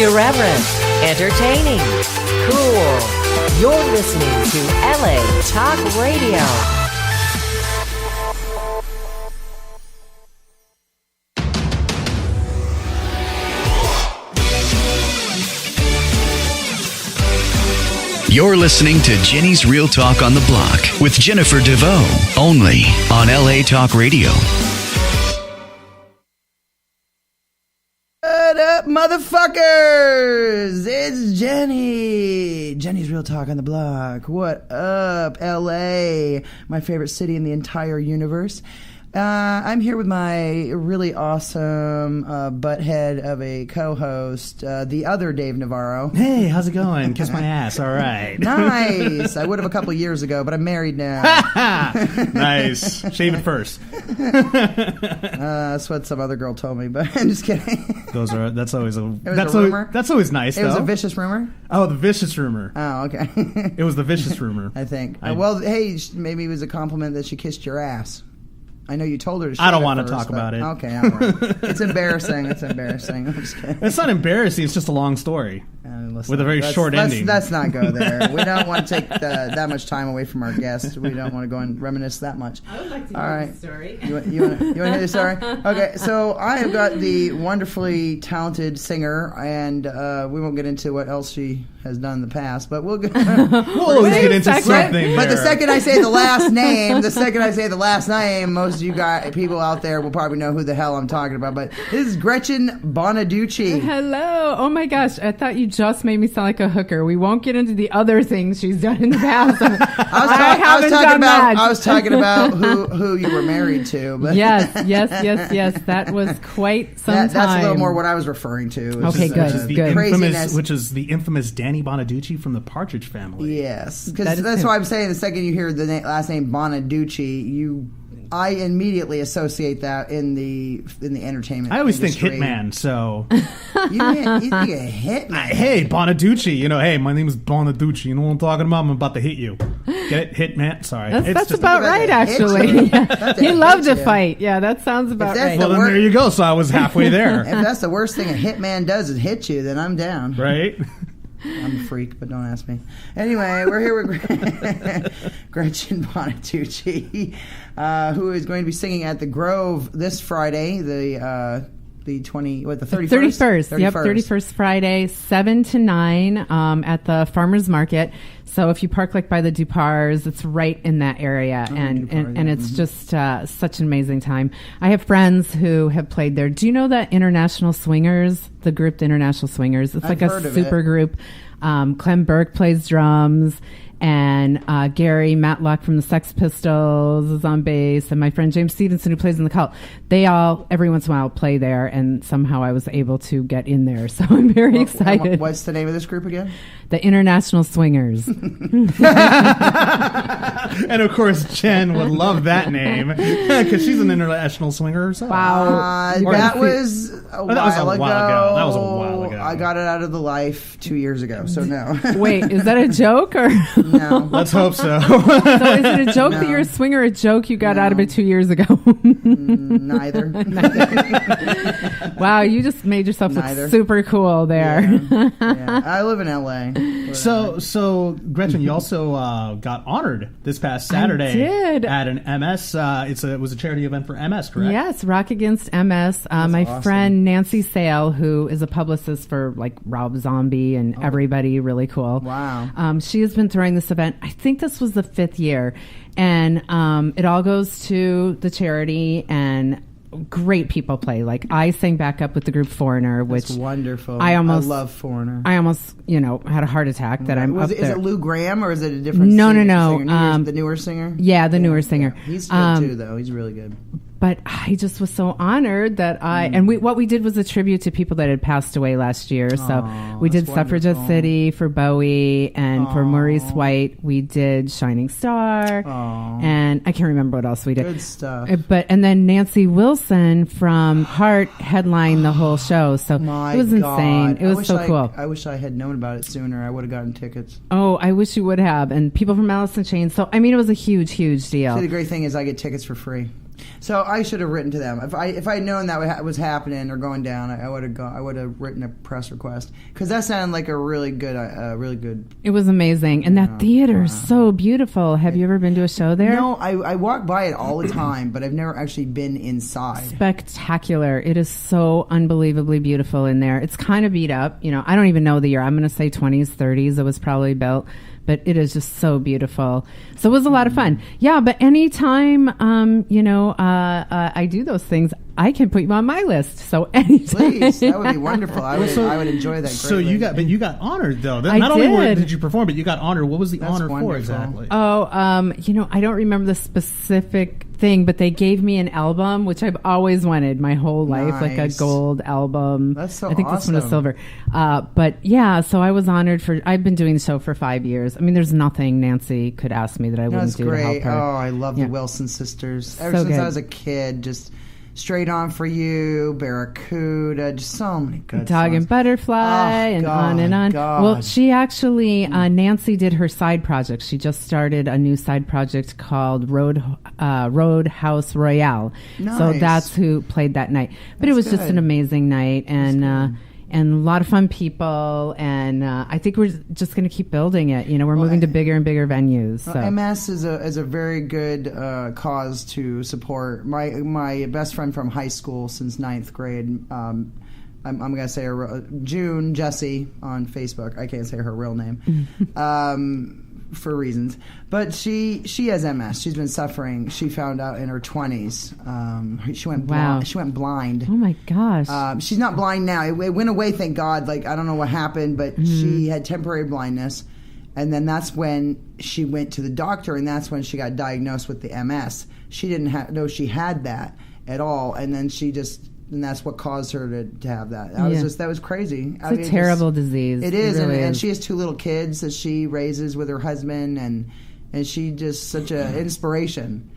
Irreverent, entertaining, cool. You're listening to LA Talk Radio. You're listening to Jenny's Real Talk on the Block with Jennifer DeVoe, only on LA Talk Radio. What up, motherfuckers? It's Jenny. Jenny's Real Talk on the Block. What up, LA? My favorite city in the entire universe. I'm here with my really awesome butthead of a co-host, the other Dave Navarro. Hey, how's it going? Kiss my ass. All right. Nice. I would have a couple years ago, but I'm married now. Nice. Shave it first. That's what some other girl told me, but I'm just kidding. That's always a rumor. That's always nice. It was a vicious rumor. Oh, the vicious rumor. Oh, okay. It was the vicious rumor. I think. Well, hey, maybe it was a compliment that she kissed your ass. I know you told her to shave I don't it want to first, talk about it. Okay, all right. It's embarrassing. It's embarrassing. I'm just kidding. It's not embarrassing. It's just a long story with a very short ending. Let's not go there. We don't want to take that much time away from our guests. We don't want to go and reminisce that much. I would like to hear the story. You want to hear the story? Okay, so I have got the wonderfully talented singer, and we won't get into what else she has done in the past, but we'll get always get into something. But the second I say the last name, most of you people out there will probably know who the hell I'm talking about. But this is Gretchen Bonaduce. Hello. Oh my gosh. I thought you just made me sound like a hooker. We won't get into the other things she's done in the past. I was talking about who you were married to. But Yes. That was quite some time. That's a little more what I was referring to. Okay, good. Which is the infamous Danny Bonaduce from the Partridge Family. Yes, because that's why I'm saying the second you hear the last name Bonaduce, I immediately associate that in the entertainment. I always industry. think Hitman. So you think a Hitman? Hey, Bonaduce. Hey, my name is Bonaduce. You know what I'm talking about? I'm about to hit you. Get it, Hitman? Sorry, that's about right. Actually, he loved to fight. Yeah, that sounds about right. Well, then there you go. So I was halfway there. If that's the worst thing a hitman does is hit you, then I'm down. Right. I'm a freak, but don't ask me. Anyway, we're here with Gretchen Bonaduce, who is going to be singing at the Grove this Friday, the 31st? 31st. Yep, 31st Friday, 7 to 9 at the Farmers Market. So if you park by the Dupars, it's right in that area, and it's just such an amazing time. I have friends who have played there. Do you know that International Swingers, the group, the International Swingers? It's like a super group. Clem Burke plays drums, and Gary Matlock from the Sex Pistols is on bass, and my friend James Stevenson, who plays in the Cult. They all, every once in a while, play there, and somehow I was able to get in there, so I'm very excited. What's the name of this group again? The International Swingers. And of course, Jen would love that name because she's an international swinger herself. Wow. That was a while ago. That was a while ago. I got it out of the life 2 years ago, so no. Wait, is that a joke or no? Let's hope so. So is it a joke that you're a swinger, or a joke you got out of it 2 years ago? Neither. Wow, you just made yourself look super cool there. Yeah. I live in LA. So Gretchen, you also got honored this past Saturday. I did. At an MS. It was a charity event for MS, correct? Yes, Rock Against MS. My friend Nancy Sale, who is a publicist for like Rob Zombie and everybody, really cool. Wow. She has been throwing this event. I think this was the 5th year, and it all goes to the charity, and great people play. Like I sang back up with the group Foreigner, which is wonderful. I love Foreigner. I almost, had a heart attack that I'm up there. Is it Lou Gramm or is it a different No. singer? The newer singer? Yeah, the newer singer. Yeah. He's good too, though. He's really good. But I just was so honored that what we did was a tribute to people that had passed away last year. So we did Suffragette City for Bowie, and for Maurice White, we did Shining Star. And I can't remember what else we did. Good stuff. And then Nancy Wilson from Heart headlined the whole show. So it was insane. It was so cool. I wish I had known about it sooner. I would have gotten tickets. Oh, I wish you would have. And people from Alice in Chains. So, it was a huge, huge deal. See, the great thing is I get tickets for free. So I should have written to them. If I had known that was happening or going down, I would have written a press request, because that sounded like a really good. It was amazing, and that theater is so beautiful. Have you ever been to a show there? No, I walk by it all the time, but I've never actually been inside. Spectacular! It is so unbelievably beautiful in there. It's kind of beat up. I don't even know the year. I'm going to say 20s, 30s. It was probably built. But it is just so beautiful. So it was a lot of fun. Yeah, but anytime, I do those things, I can put you on my list. So anytime. Please, that would be wonderful. I would enjoy that greatly. So you got honored, though. Only did you perform, but you got honored. What was the honor for exactly? Oh, I don't remember the specific thing, but they gave me an album, which I've always wanted my whole life, like a gold album. That's so I think awesome. this one is silver. But yeah, so I was honored I've been doing the show for 5 years. I mean, there's nothing Nancy could ask me that I wouldn't do to help her. Oh, I love the Wilson sisters. Ever since I was a kid, just Straight On For You, Barracuda, just so many good Dog songs. and Butterfly, and on and on. God. Well, she actually, Nancy did her side project. She just started a new side project called Roadhouse Royale. Nice. So that's who played that night. But it was just an amazing night, and a lot of fun people, and I think we're just going to keep building it. We're moving to bigger and bigger venues. So. MS is a very good cause to support. My best friend from high school since 9th grade, I'm going to say her, June Jessie on Facebook. I can't say her real name for reasons. But she has MS. She's been suffering. She found out in her 20s. She went blind. She went blind. Oh my gosh. She's not blind now. It went away, thank God. Like, I don't know what happened, but she had temporary blindness. And then that's when she went to the doctor, and that's when she got diagnosed with the MS. She didn't know she had that at all. And then and that's what caused her to have that. That was crazy. It's a terrible disease. It is, really and she has 2 little kids that she raises with her husband, and she just such an inspiration.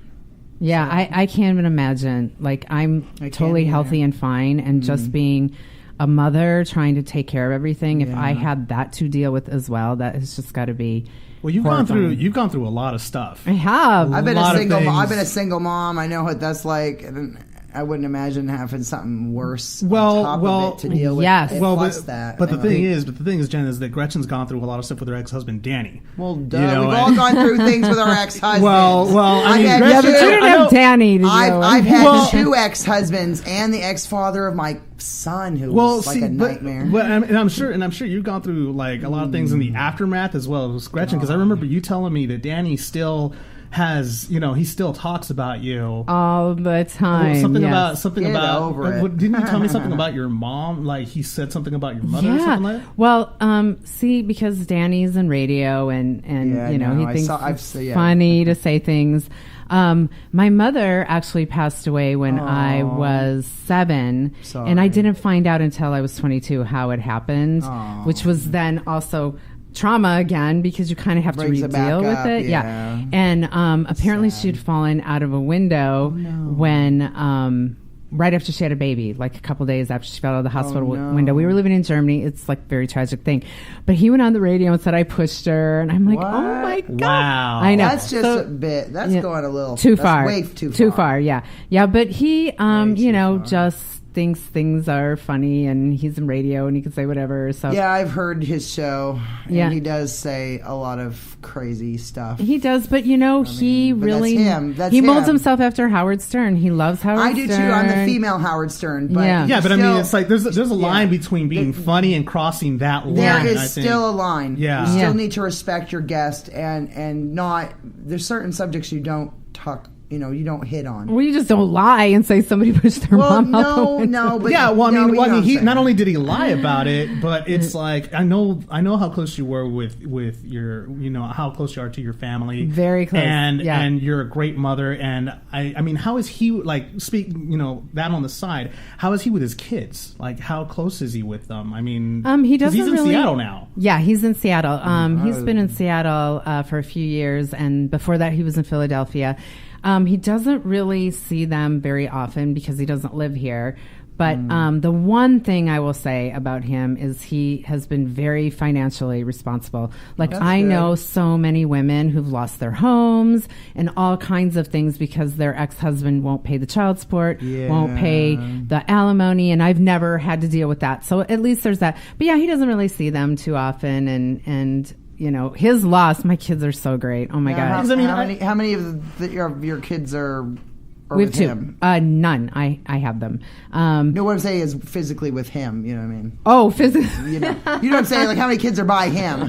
Yeah, so. I can't even imagine. Like, I'm totally healthy and fine, and just being a mother trying to take care of everything. If I had that to deal with as well, that has just got to be. Well, you've gone through a lot of stuff. I have. I've been a single mom. I know what that's like. And I wouldn't imagine having something worse on top of it to deal with. Yes. But the thing is, Jen, is that Gretchen's gone through a lot of stuff with her ex-husband, Danny. Well, duh. We've all gone through things with our ex-husbands. I mean, but you didn't have Danny. I've had 2 ex-husbands and the ex-father of my son, who was like a nightmare. And I'm sure you've gone through like a lot of things in the aftermath as well as Gretchen, because I remember you telling me that Danny still has, he still talks about you all the time. Something Get about over it. Didn't you tell me something about your mom? Like, he said something about your mother or something like that? Well, because Danny's in radio and he thinks it's funny to say things. My mother actually passed away when I was 7. Sorry. And I didn't find out until I was 22 how it happened, which was then also trauma again, because you kind of have to deal with it. Yeah. And apparently she'd fallen out of a window when right after she had a baby, like a couple days after she fell out of the hospital window. We were living in Germany. It's like a very tragic thing. But he went on the radio and said I pushed her, and I'm like, oh my God. Wow. I know. That's just a bit. That's going a little too far. Way too far. Too far, yeah. Yeah, but he just thinks things are funny, and he's in radio and he can say whatever. So yeah, I've heard his show, and he does say a lot of crazy stuff. He does, but he really that's he molds him. himself after Howard Stern. He loves Howard Stern. I do too. I'm the female Howard Stern, but but I mean, it's like there's a line between being funny and crossing that line. There is still a line. Yeah, you still need to respect your guest, and not. There's certain subjects you don't talk. You don't hit on. Well, you just don't lie and say somebody pushed their mom out. No, but he not only did he lie about it, but it's like I know how close you were with your, how close you are to your family, very close, and you're a great mother. And I mean, how is he that on the side? How is he with his kids? Like, how close is he with them? I mean, he doesn't. He's in Seattle now. Yeah, he's in Seattle. He's been in Seattle for a few years, and before that, he was in Philadelphia. He doesn't really see them very often because he doesn't live here. But the one thing I will say about him is he has been very financially responsible. Like, I know so many women who've lost their homes and all kinds of things because their ex-husband won't pay the child support, won't pay the alimony, and I've never had to deal with that. So at least there's that. But yeah, he doesn't really see them too often, and you know, his loss, my kids are so great. Oh my God. How many of your kids are with him? None. I have them. No, what I'm saying is physically with him. You know what I mean? Oh, physically. You know what I'm saying? Like, how many kids are by him?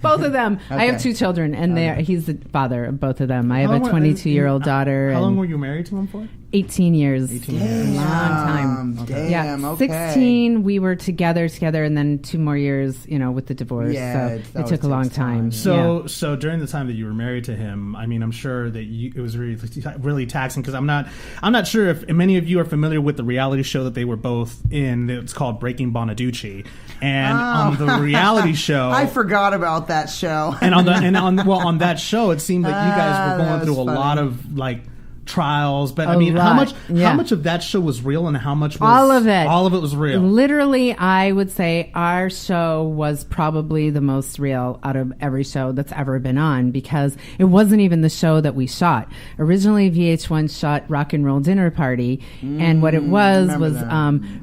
Both of them. Okay. I have 2 children, and he's the father of both of them. I have a 22-year-old daughter. How long were you married to him for? 18 years. 18 years. Long time. Okay. Yeah, okay. 16 we were together, and then 2 more years, you know, with the divorce. Yeah, so it took a long time. So during the time that you were married to him, I mean, I'm sure that it was really taxing, because I'm not sure if many of you are familiar with the reality show that they were both in. It's called Breaking Bonaduce, and on the reality show, I forgot about that show. and on that show, it seemed that you guys were going through a lot of like trials, but I mean, how much of that show was real, and how much was all of it was real? Literally, I would say our show was probably the most real out of every show that's ever been on, because it wasn't even the show that we shot. Originally, VH1 shot Rock and Roll Dinner Party, and what it was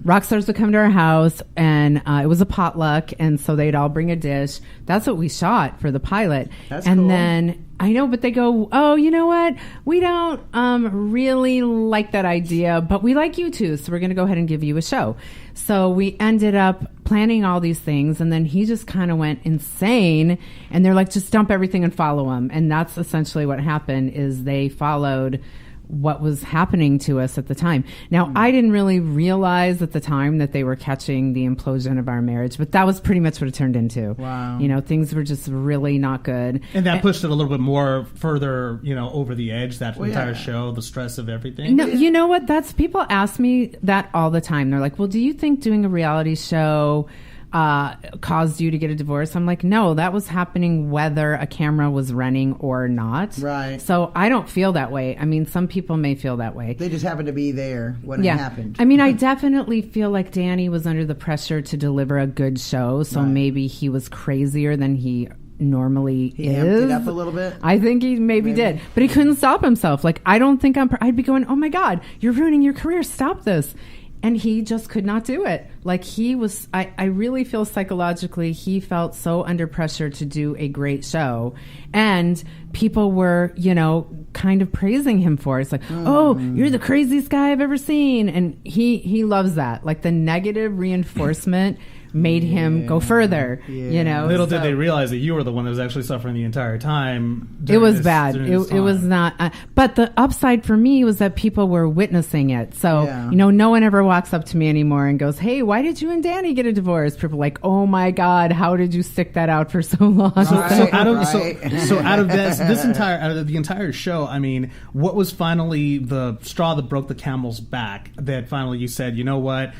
rock stars would come to our house, and it was a potluck, and so they'd all bring a dish. That's what we shot for the pilot. That's and cool. Then I know, but they go, oh, you know what? We don't really like that idea, but we like you two, so we're going to go ahead and give you a show. So we ended up planning all these things, and then he just kind of went insane, and they're like, just dump everything and follow him. And that's essentially what happened, is they followed what was happening to us at the time. Now, I didn't really realize at the time that they were catching the implosion of our marriage, but that was pretty much what it turned into. Wow. You know, things were just really not good. And that pushed it a little bit more further, you know, over the edge, that entire show, the stress of everything. No, you know what? People ask me that all the time. They're like, well, do you think doing a reality show caused you to get a divorce? I'm like, no, that was happening whether a camera was running or not. Right. So I don't feel that way. I mean, some people may feel that way. They just happened to be there when it happened. I mean, I definitely feel like Danny was under the pressure to deliver a good show, so maybe he was crazier than he normally is. He amped it up a little bit. I think he maybe did, but he couldn't stop himself. Like, I don't think I'd be going, oh my God, you're ruining your career, stop this. And he just could not do it. Like, he was, I really feel psychologically, he felt so under pressure to do a great show. And people were, you know, kind of praising him for it. It's like, oh, you're the craziest guy I've ever seen. And he loves that. Like, the negative reinforcement made him go further, you know. Little did they realize that you were the one that was actually suffering the entire time. It was bad. It was not. But the upside for me was that people were witnessing it. So, you know, no one ever walks up to me anymore and goes, hey, why did you and Danny get a divorce? People are like, oh my God, how did you stick that out for so long? Right, so out of the entire show, I mean, what was finally the straw that broke the camel's back, that finally you said, you know what,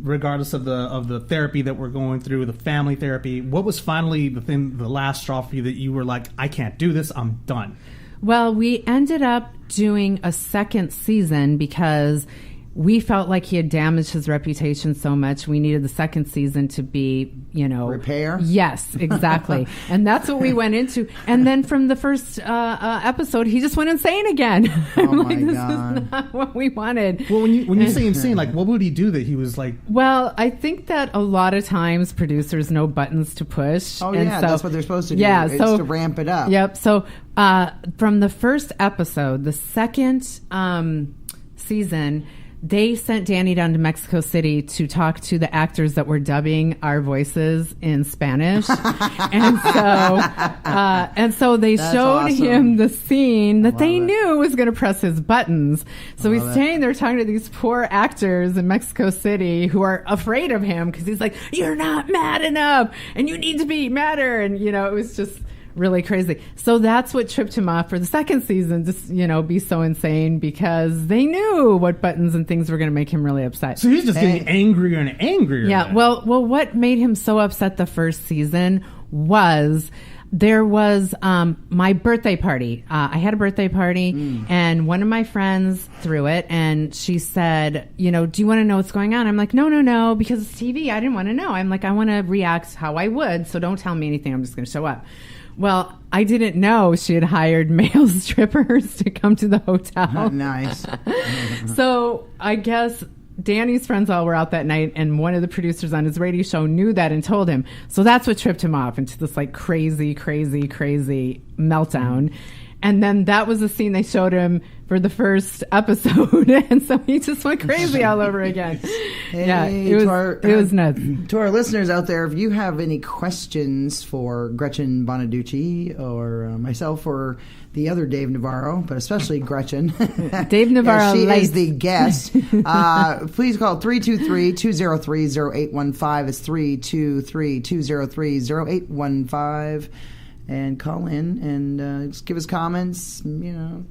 regardless of the therapy that we're going through, the family therapy, what was finally the last straw for you that you were like, I can't do this, I'm done? Well, we ended up doing a second season because we felt like he had damaged his reputation so much. We needed the second season to be, you know... repair? Yes, exactly. And that's what we went into. And then from the first episode, he just went insane again. Oh, I'm like, my this God. is not what we wanted. Well, when you say insane, like, what would he do that he was like... Well, I think that a lot of times producers know buttons to push. Oh, and yeah, so, that's what they're supposed to do. Yeah, it's so, to ramp it up. Yep. So from the first episode, the second season... they sent Danny down to Mexico City to talk to the actors that were dubbing our voices in Spanish. and so they showed him the scene that they knew was going to press his buttons. So he's standing there talking to these poor actors in Mexico City who are afraid of him because he's like, you're not mad enough and you need to be madder. And, you know, it was just... really crazy. So that's what tripped him off for the second season, just, you know, be so insane because they knew what buttons and things were going to make him really upset. So he's just getting angrier and angrier. Yeah. Well, what made him so upset the first season was There was my birthday party. I had a birthday party, and one of my friends threw it, and she said, do you want to know what's going on? I'm like, no, because it's TV. I didn't want to know. I'm like, I want to react how I would, so don't tell me anything. I'm just going to show up. Well, I didn't know she had hired male strippers to come to the hotel. Nice. So I guess Danny's friends all were out that night, and one of the producers on his radio show knew that and told him. So that's what tripped him off into this like crazy meltdown. And then that was the scene they showed him for the first episode, and so he just went crazy all over again. It was nuts. To our listeners out there, if you have any questions for Gretchen Bonaduce or myself or the other Dave Navarro, but especially Gretchen, Dave Navarro, she is the guest. Please call 323-203-0815. It's 323-203-0815. And call in and just give us comments,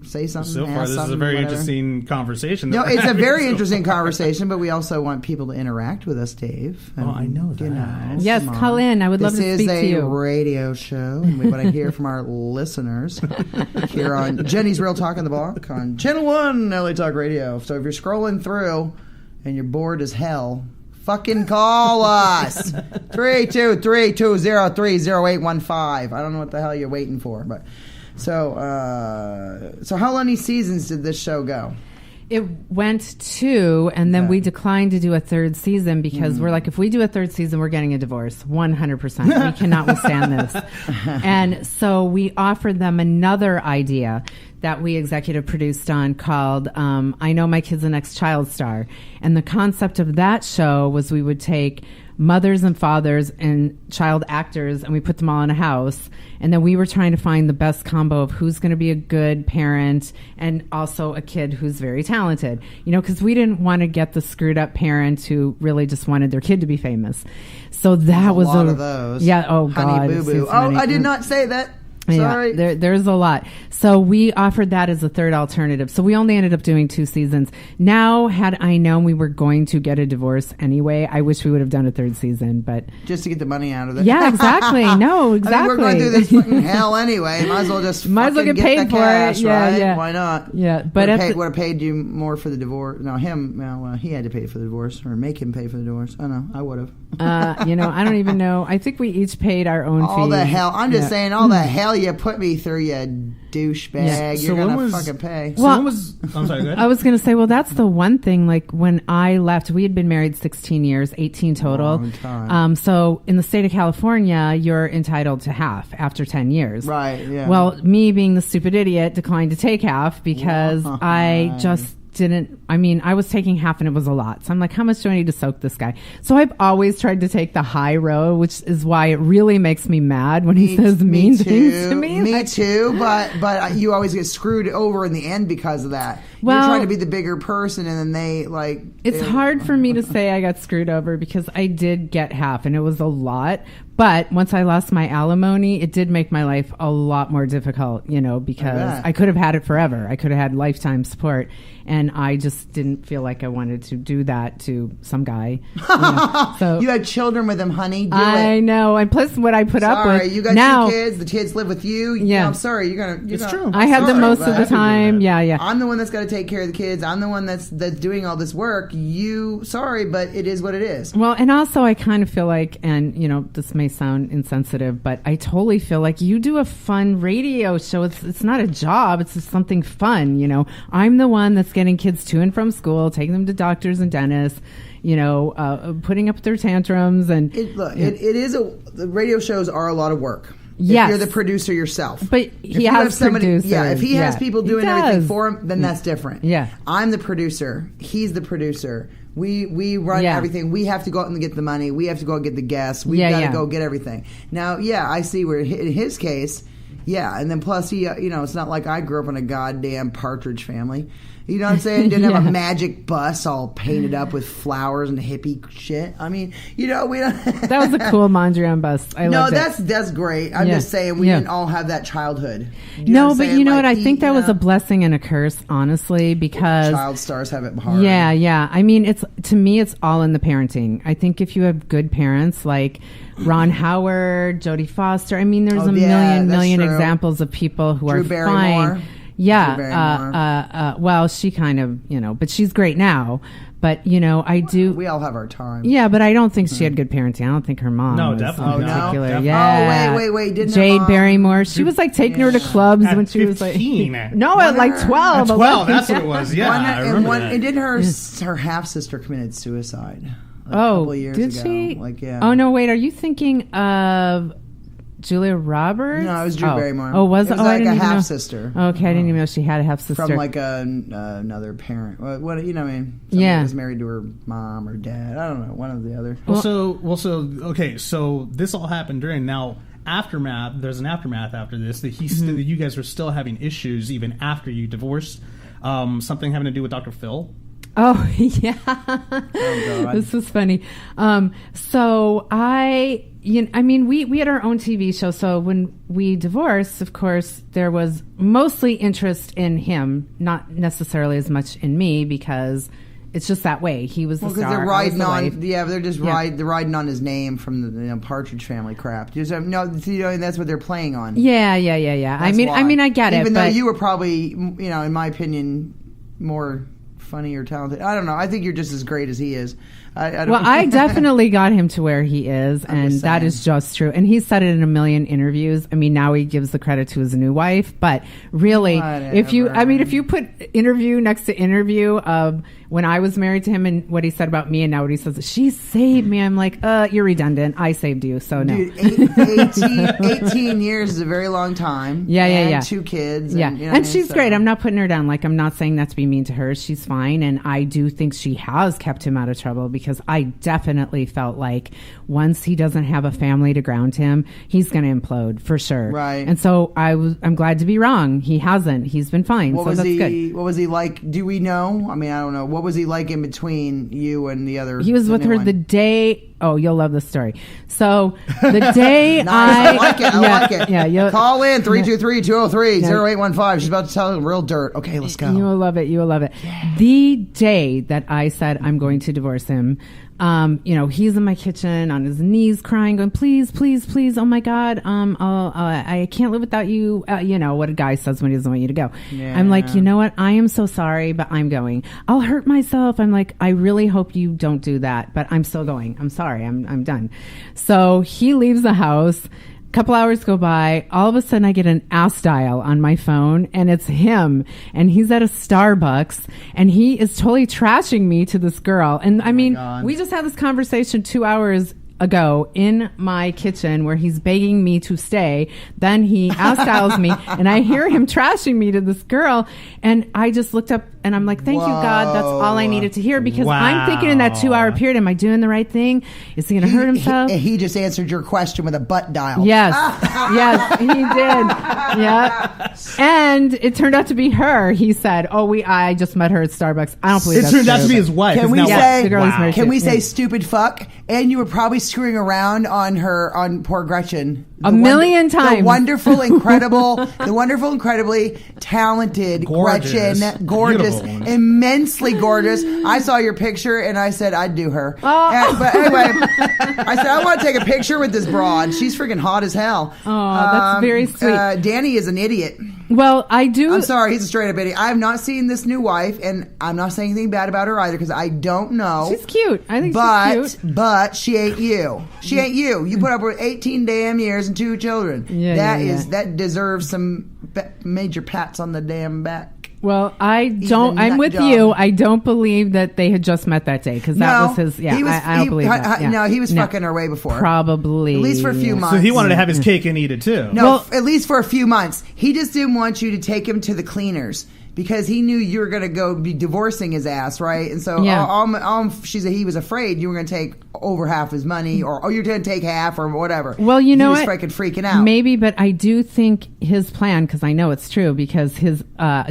say something. So far, this is a very interesting conversation. No, it's a very interesting conversation, but we also want people to interact with us, Dave. I know that. Yes, call in. I would love to speak to you. This is a radio show, and we want to hear from our listeners here on Jenny's Real Talk on the Block on Channel 1 LA Talk Radio. So if you're scrolling through and you're bored as hell, fucking call us. 323-203-0815. I don't know what the hell you're waiting for, but so how many seasons did this show go? It went 2, and then we declined to do a third season because we're like, if we do a third season, we're getting a divorce, 100%. We cannot withstand this. And so we offered them another idea that we executive produced on called I Know My Kid's the Next Child Star. And the concept of that show was we would take mothers and fathers and child actors, and we put them all in a house. And then we were trying to find the best combo of who's going to be a good parent and also a kid who's very talented. Because we didn't want to get the screwed up parent who really just wanted their kid to be famous. So that was a lot of those. Yeah. Oh, God. Honey Boo Boo. Oh, I did not say that. Sorry. Yeah, there's a lot. So we offered that as a third alternative. So we only ended up doing 2 seasons. Now, had I known we were going to get a divorce anyway, I wish we would have done a third season. But just to get the money out of it. Yeah, exactly. No, exactly. I mean, we're going through this fucking hell anyway. Might as well just get paid for cash, it. Yeah, right? yeah. Why not? Yeah, but would have paid you more for the divorce. No, him. Well, he had to pay for the divorce or make him pay for the divorce. I know. I would have. I don't even know. I think we each paid our own fees. All the hell. I'm just saying. All the hell you put me through, you douchebag. Yeah. You're gonna fucking pay. Well, I'm sorry, go ahead. I was going to say, well, that's the one thing. Like when I left, we had been married 16 years, 18 total. Long time. So in the state of California, you're entitled to half after 10 years. Right. Yeah. Well, me being the stupid idiot declined to take half because I just didn't. I mean, I was taking half and it was a lot. So I'm like, how much do I need to soak this guy? So I've always tried to take the high road, which is why it really makes me mad when he says mean things to me. Me too, but you always get screwed over in the end because of that. Well, you're trying to be the bigger person, and then they like. It's hard for me to say I got screwed over because I did get half, and it was a lot. But once I lost my alimony, it did make my life a lot more difficult, because I could have had it forever. I could have had lifetime support, and I just didn't feel like I wanted to do that to some guy. So you had children with him, honey. I know, and plus what I put up with. Sorry, you got 2 kids. The kids live with you. Yeah, I'm sorry. It's true. I had them most of the time. Yeah. I'm the one that's got to take care of the kids. I'm the one that's doing all this work. Sorry, but it is what it is. Well, and also I kind of feel like, and this may sound insensitive, but I totally feel like you do a fun radio show. It's not a job. It's just something fun. I'm the one that's getting kids to and from school, taking them to doctors and dentists, putting up their tantrums. And the radio shows are a lot of work. Yes. If you're the producer yourself. But he has producers. Yeah, if he has people doing everything for him, then that's different. Yeah. I'm the producer. He's the producer. We run everything. We have to go out and get the money. We have to go out and get the guests. We've got to go get everything. Now, I see where in his case, and then plus he, it's not like I grew up in a goddamn Partridge Family. You know what I'm saying? Didn't have a magic bus all painted up with flowers and hippie shit. I mean, we don't. That was a cool Mondrian bus. That's great. I'm just saying we didn't all have that childhood. But you know what? I think that was a blessing and a curse, honestly, because child stars have it hard. Yeah. I mean, to me, it's all in the parenting. I think if you have good parents, like Ron Howard, Jodie Foster. I mean, there's a million examples of people who Drew are Barrymore. fine. Yeah. Well, she kind of, but she's great now. But, I do. We all have our time. Yeah, but I don't think she had good parenting. I don't think her mom was definitely in particular. Definitely. Yeah. Oh, wait. Didn't Jade Barrymore. She was like taking her to clubs at when she 15. was like. No, at like 12. At 12, that's what it was. Yeah, I remember that. And didn't her half-sister committed suicide a couple of years did ago? she? Like, yeah. Oh, no, wait. Are you thinking of Julia Roberts? No, it was Drew Barrymore. Oh, was it? It was like a half-sister. Okay, I didn't even know she had a half-sister. From like another parent. What you know what I mean? Yeah. Was married to her mom or dad. I don't know. One or the other. Okay, so this all happened during now. Aftermath. There's an aftermath after this that you guys were still having issues even after you divorced. Something having to do with Dr. Phil. Oh yeah, God. This was funny. So we had our own TV show. So when we divorced, of course, there was mostly interest in him, not necessarily as much in me because it's just that way. He was the star. They're riding on. Yeah, they're just riding on his name from the Partridge Family crap. That's what they're playing on. Yeah. I mean, I get it. Even though you were probably, in my opinion, more funny or talented. I don't know. I think you're just as great as he is. I definitely got him to where he is, and that is just true. And he said it in a million interviews. I mean, now he gives the credit to his new wife, but really, if you put interview next to interview of when I was married to him and what he said about me and now what he says, she saved me. I'm like, you're redundant. I saved you, so no. Dude, 18 years is a very long time. Yeah. 2 kids. And she's great. I'm not putting her down. Like, I'm not saying that to be mean to her. She's fine. And I do think she has kept him out of trouble because I definitely felt like once he doesn't have a family to ground him, he's going to implode for sure. Right. And so I'm glad to be wrong. He hasn't. He's been fine. What was he like? Do we know? I mean, I don't know. What was he like in between you and the other? He was with her the day. Oh, you'll love the story. So the day I like it. Yeah. Call in 323-203-0815. She's about to tell him real dirt. Okay, let's go. You will love it. Yeah. The day that I said I'm going to divorce him, he's in my kitchen on his knees crying, going, please, oh my God, I can't live without you. What a guy says when he doesn't want you to go. Yeah. I'm like, you know what? I am so sorry, but I'm going. I'll hurt myself. I'm like, I really hope you don't do that, but I'm still going. I'm sorry. I'm done. So he leaves the house. A couple hours go by. All of a sudden, I get an ass dial on my phone, and it's him. And he's at a Starbucks, and he is totally trashing me to this girl. And I mean, we just had this conversation 2 hours ago in my kitchen where he's begging me to stay. Then he ass dials me, and I hear him trashing me to this girl. And I just looked up, and I'm like, thank you, God. That's all I needed to hear because I'm thinking in that 2 hour period, am I doing the right thing? Is he going to hurt himself? He just answered your question with a butt dial. Yes. Yes, he did. Yeah. And it turned out to be her. He said, I just met her at Starbucks. I don't believe it turned out to be his wife. Can we say stupid fuck? And you were probably screwing around on poor Gretchen. A million times. The wonderful, incredibly talented gorgeous. Gretchen. Gorgeous. Immensely gorgeous. I saw your picture and I said I'd do her. But anyway, I said I want to take a picture with this broad. She's freaking hot as hell. Oh, that's very sweet. Danny is an idiot. Well, I do. I'm sorry, he's a straight up idiot. I have not seen this new wife, and I'm not saying anything bad about her either because I don't know. She's cute. I think she's cute. But she ain't you. She ain't you. You put up with 18 damn years and 2 children. That deserves some major pats on the damn back. Well, I'm with you. I don't believe that they had just met that day because that was his. Yeah, I don't believe that. Yeah. No, he was fucking her way before. Probably. At least for a few months. So he wanted to have his cake and eat it too. No, at least for a few months. He just didn't want you to take him to the cleaners. Because he knew you were going to go be divorcing his ass, right? And so she said he was afraid you were going to take over half his money or you're going to take half or whatever. Well, you know what? He was freaking out. Maybe, but I do think his plan, because I know it's true, because his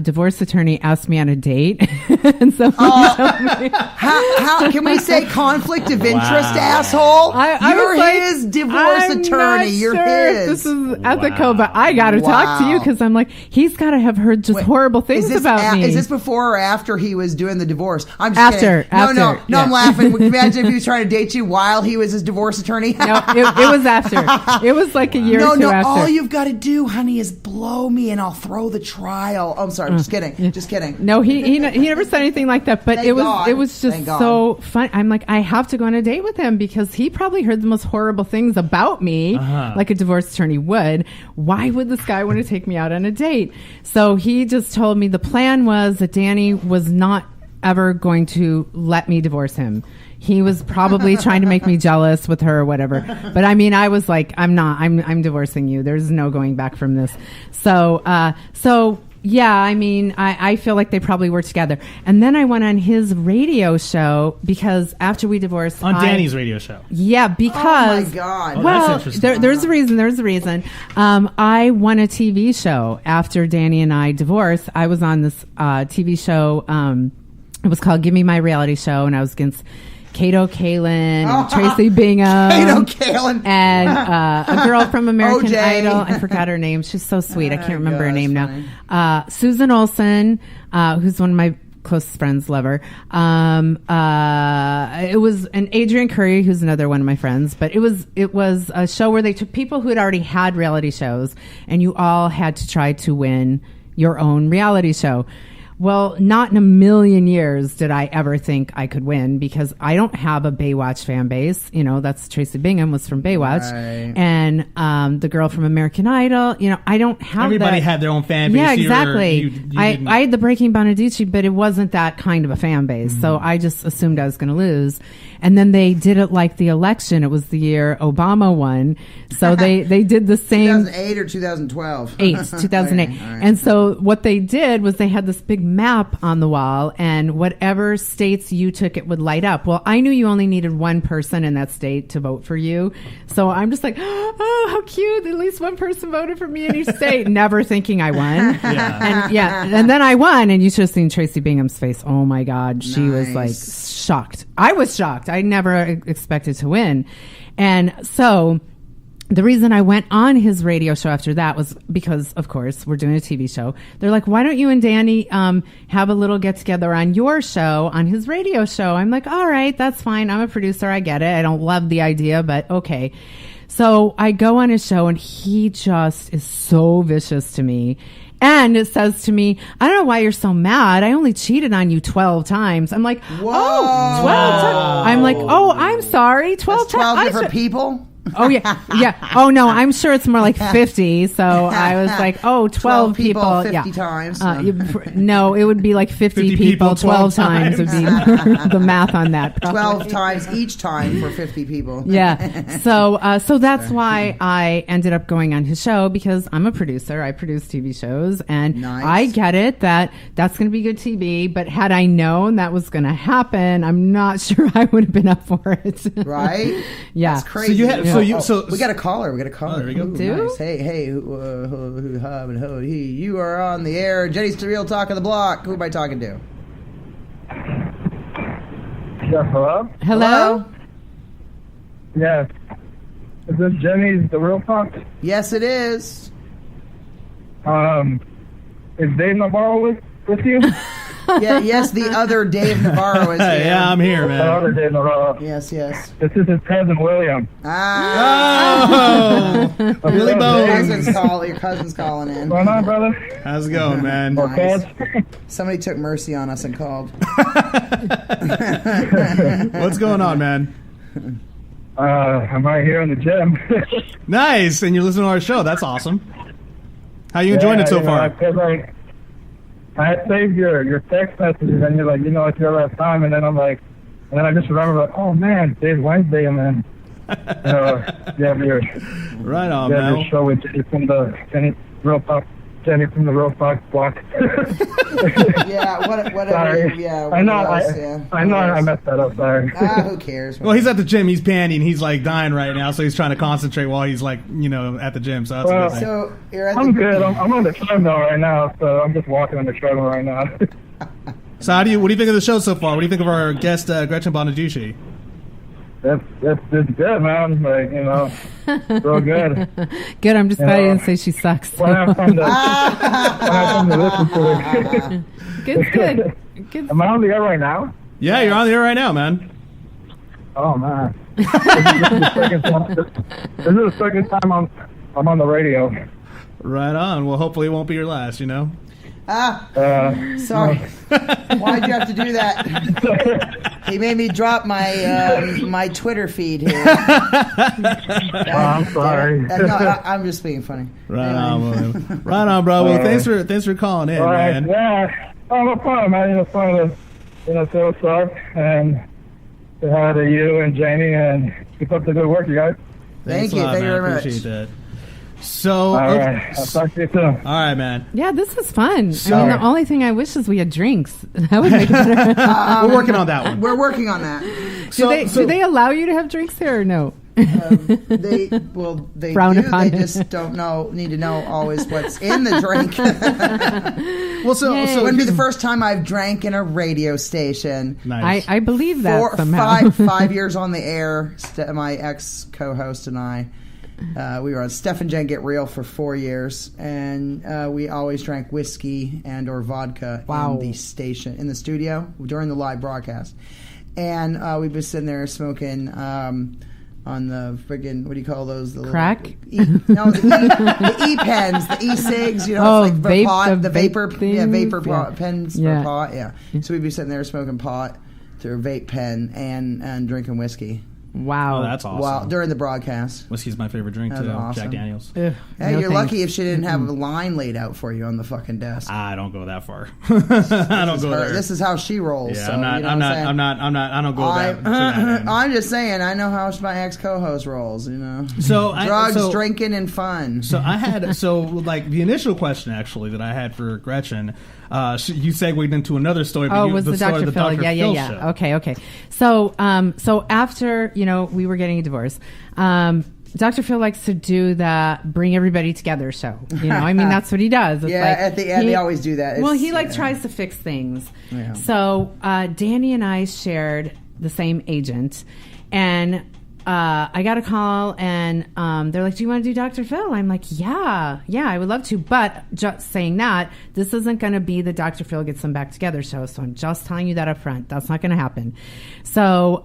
divorce attorney asked me on a date. And so how can we say conflict of interest, asshole? You're his divorce attorney. You're his. This is ethical, but I got to talk to you because I'm like, he's got to have heard just horrible things about me. Is this before or after he was doing the divorce? I'm just kidding. After. No, Yeah. I'm laughing. Imagine if he was trying to date you while he was his divorce attorney. No, it was after. It was like a year or two after. All you've got to do, honey, is blow me and I'll throw the trial. Oh, I'm sorry. Just kidding. Just kidding. No, he never said anything like that, but Thank it was God. just so fun. I'm like, I have to go on a date with him because he probably heard the most horrible things about me, like a divorce attorney would. Why would this guy want to take me out on a date? So he just told me the plan was that Danny was not ever going to let me divorce him. He was probably trying to make me jealous with her or whatever. But I mean, I was like, I'm divorcing you. There's no going back from this. So yeah, I mean, I feel like they probably were together. And then I went on his radio show because after we divorced... On Danny's radio show. Yeah, because... Oh, my God. Well, there's a reason. I won a TV show after Danny and I divorced. I was on this TV show. It was called Give Me My Reality Show, and I was against... Kato Kalin, and Tracy Bingham, and a girl from American Idol. I forgot her name. She's so sweet. I can't remember her name now. Susan Olsen, who's one of my closest friends, love her. It was an Adrian Curry, who's another one of my friends. But it was a show where they took people who had already had reality shows, and you all had to try to win your own reality show. Well, not in a million years did I ever think I could win because I don't have a Baywatch fan base. You know, that's Tracy Bingham was from Baywatch. Right. And the girl from American Idol. You know, I don't have Everybody that. had their own fan base. Yeah, exactly. You I had the Breaking Bonaduce, but it wasn't that kind of a fan base. Mm-hmm. So I just assumed I was going to lose. And then they did it like the election. It was the year Obama won. So they did the same. 2008 or 2012? 2008. All right. And so what they did was they had this big map on the wall, and whatever states you took, it would light up. Well, I knew you only needed one person in that state to vote for you. So I'm just like, oh, how cute. At least one person voted for me in each state, never thinking I won. And then I won, and you should have seen Tracy Bingham's face. Oh my God. She was like shocked. I was shocked. I never expected to win. And so the reason I went on his radio show after that was because, of course, we're doing a TV show. They're like, why don't you and Danny have a little get-together on your show, on his radio show? I'm like, all right, that's fine. I'm a producer. I get it. I don't love the idea, but okay. So I go on his show, and he just is so vicious to me. And it says to me, I don't know why you're so mad. I only cheated on you 12 times. I'm like, Whoa. 12 times. I'm like, oh, I'm sorry. 12 times. 12 different people? Oh, yeah. Oh, no, I'm sure it's more like 50. So I was like, oh, 12 people. 50 times. No, it would be like 50 people 12 times would be the math on that. Probably. 12 times each time for 50 people. Yeah. So that's why I ended up going on his show, because I'm a producer. I produce TV shows, and I get it that that's going to be good TV. But had I known that was going to happen, I'm not sure I would have been up for it. Right? Yeah. That's crazy. So we got a caller. Oh, there we go. Ooh, nice. Hey, you are on the air. Jenny's the Real Talk of the Block. Who am I talking to? Yeah, hello? Hello? Yes. Is this Jenny's the Real Talk? Yes, it is. Is Dave Navarro with you? Yes, the other Dave Navarro is here. Yeah, I'm here, man. The other Dave Navarro. Yes. This is his cousin, William. Billy Bones. Your cousin's calling in. What's going on, brother? How's it going, man? Nice. Somebody took mercy on us and called. What's going on, man? I'm right here in the gym. Nice, and you're listening to our show. That's awesome. How you enjoying it so far? I saved your text messages, and you're like, it's your last time, and then I'm like, and then I just remember, like, oh man, today's Wednesday, and then, right on, man. Your show with Jenny from the Real Talk Block. Yeah, whatever. Sorry. Yeah, I know I messed that up. Sorry. Who cares? Well, he's at the gym. He's panting. He's like dying right now, so he's trying to conconcentrate while he's like, at the gym. So that's a good thing. So you're at I'm good. I'm on the treadmill right now, so I'm just walking on the treadmill right now. So what do you think of the show so far? What do you think of our guest Gretchen Bonaduce? That's good, man. Like, you know, real good. Good. I'm just glad you didn't say she sucks. When I come to listen to it. Good. Am I on the air right now? Yeah, you're on the air right now, man. Oh man, this is the second time I'm on the radio. Right on. Well, hopefully it won't be your last. You know. Sorry. Why'd you have to do that? He made me drop my my Twitter feed here. I'm sorry. No, I'm just being funny. Right on, right on, bro. Well, thanks for calling in, man. Yeah. Oh, no problem, man. It's fun to say what's up and say hi to you and Janie and keep up the good work, you guys. Thank you very much. Appreciate that. So, all right. I'll talk to you soon. All right, man. Yeah, this was fun. I mean, the only thing I wish is we had drinks. That would make it better. We're working on that one. We're working on that. Do they allow you to have drinks there or no? They Frown do. upon They it. just need to know always what's in the drink. Yay. It wouldn't be the first time I've drank in a radio station. Nice. I believe that somehow. 5 years on the air. My ex co-host and I, we were on Steph and Jen Get Real for 4 years, and we always drank whiskey and or vodka in the station, in the studio during the live broadcast. And we've been sitting there smoking on the friggin', what do you call those? The crack? The e-pens, the e-cigs, you know, it's like vape, the vapor things, pens for pot, yeah. So we'd be sitting there smoking pot through a vape pen and drinking whiskey. Wow. Oh, that's awesome. Well, during the broadcast. Whiskey's my favorite drink, too. Awesome. Jack Daniels. Hey, No you're thanks. lucky if she didn't have a line laid out for you on the fucking desk. I don't go that far. I don't go there. This is how she rolls. Yeah, so, I'm not. you know I'm what not. saying? I'm not. I don't go that. to that end. I'm just saying, I know how my ex co-host rolls, you know. So Drugs, drinking, and fun. So I had like the initial question actually that I had for Gretchen. You segued into another story. Oh, was the Dr. Phil? Yeah. Show. Okay. So after we were getting a divorce, Dr. Phil likes to do the bring everybody together show. You know, I mean, that's what he does. It's at the end, they always do that. He tries to fix things. Yeah. So Danny and I shared the same agent, and I got a call, and they're like, "Do you want to do Dr. Phil?" I'm like, "Yeah, I would love to." But just saying that, this isn't going to be the Dr. Phil Gets Them Back Together show. So I'm just telling you that up front. That's not going to happen. So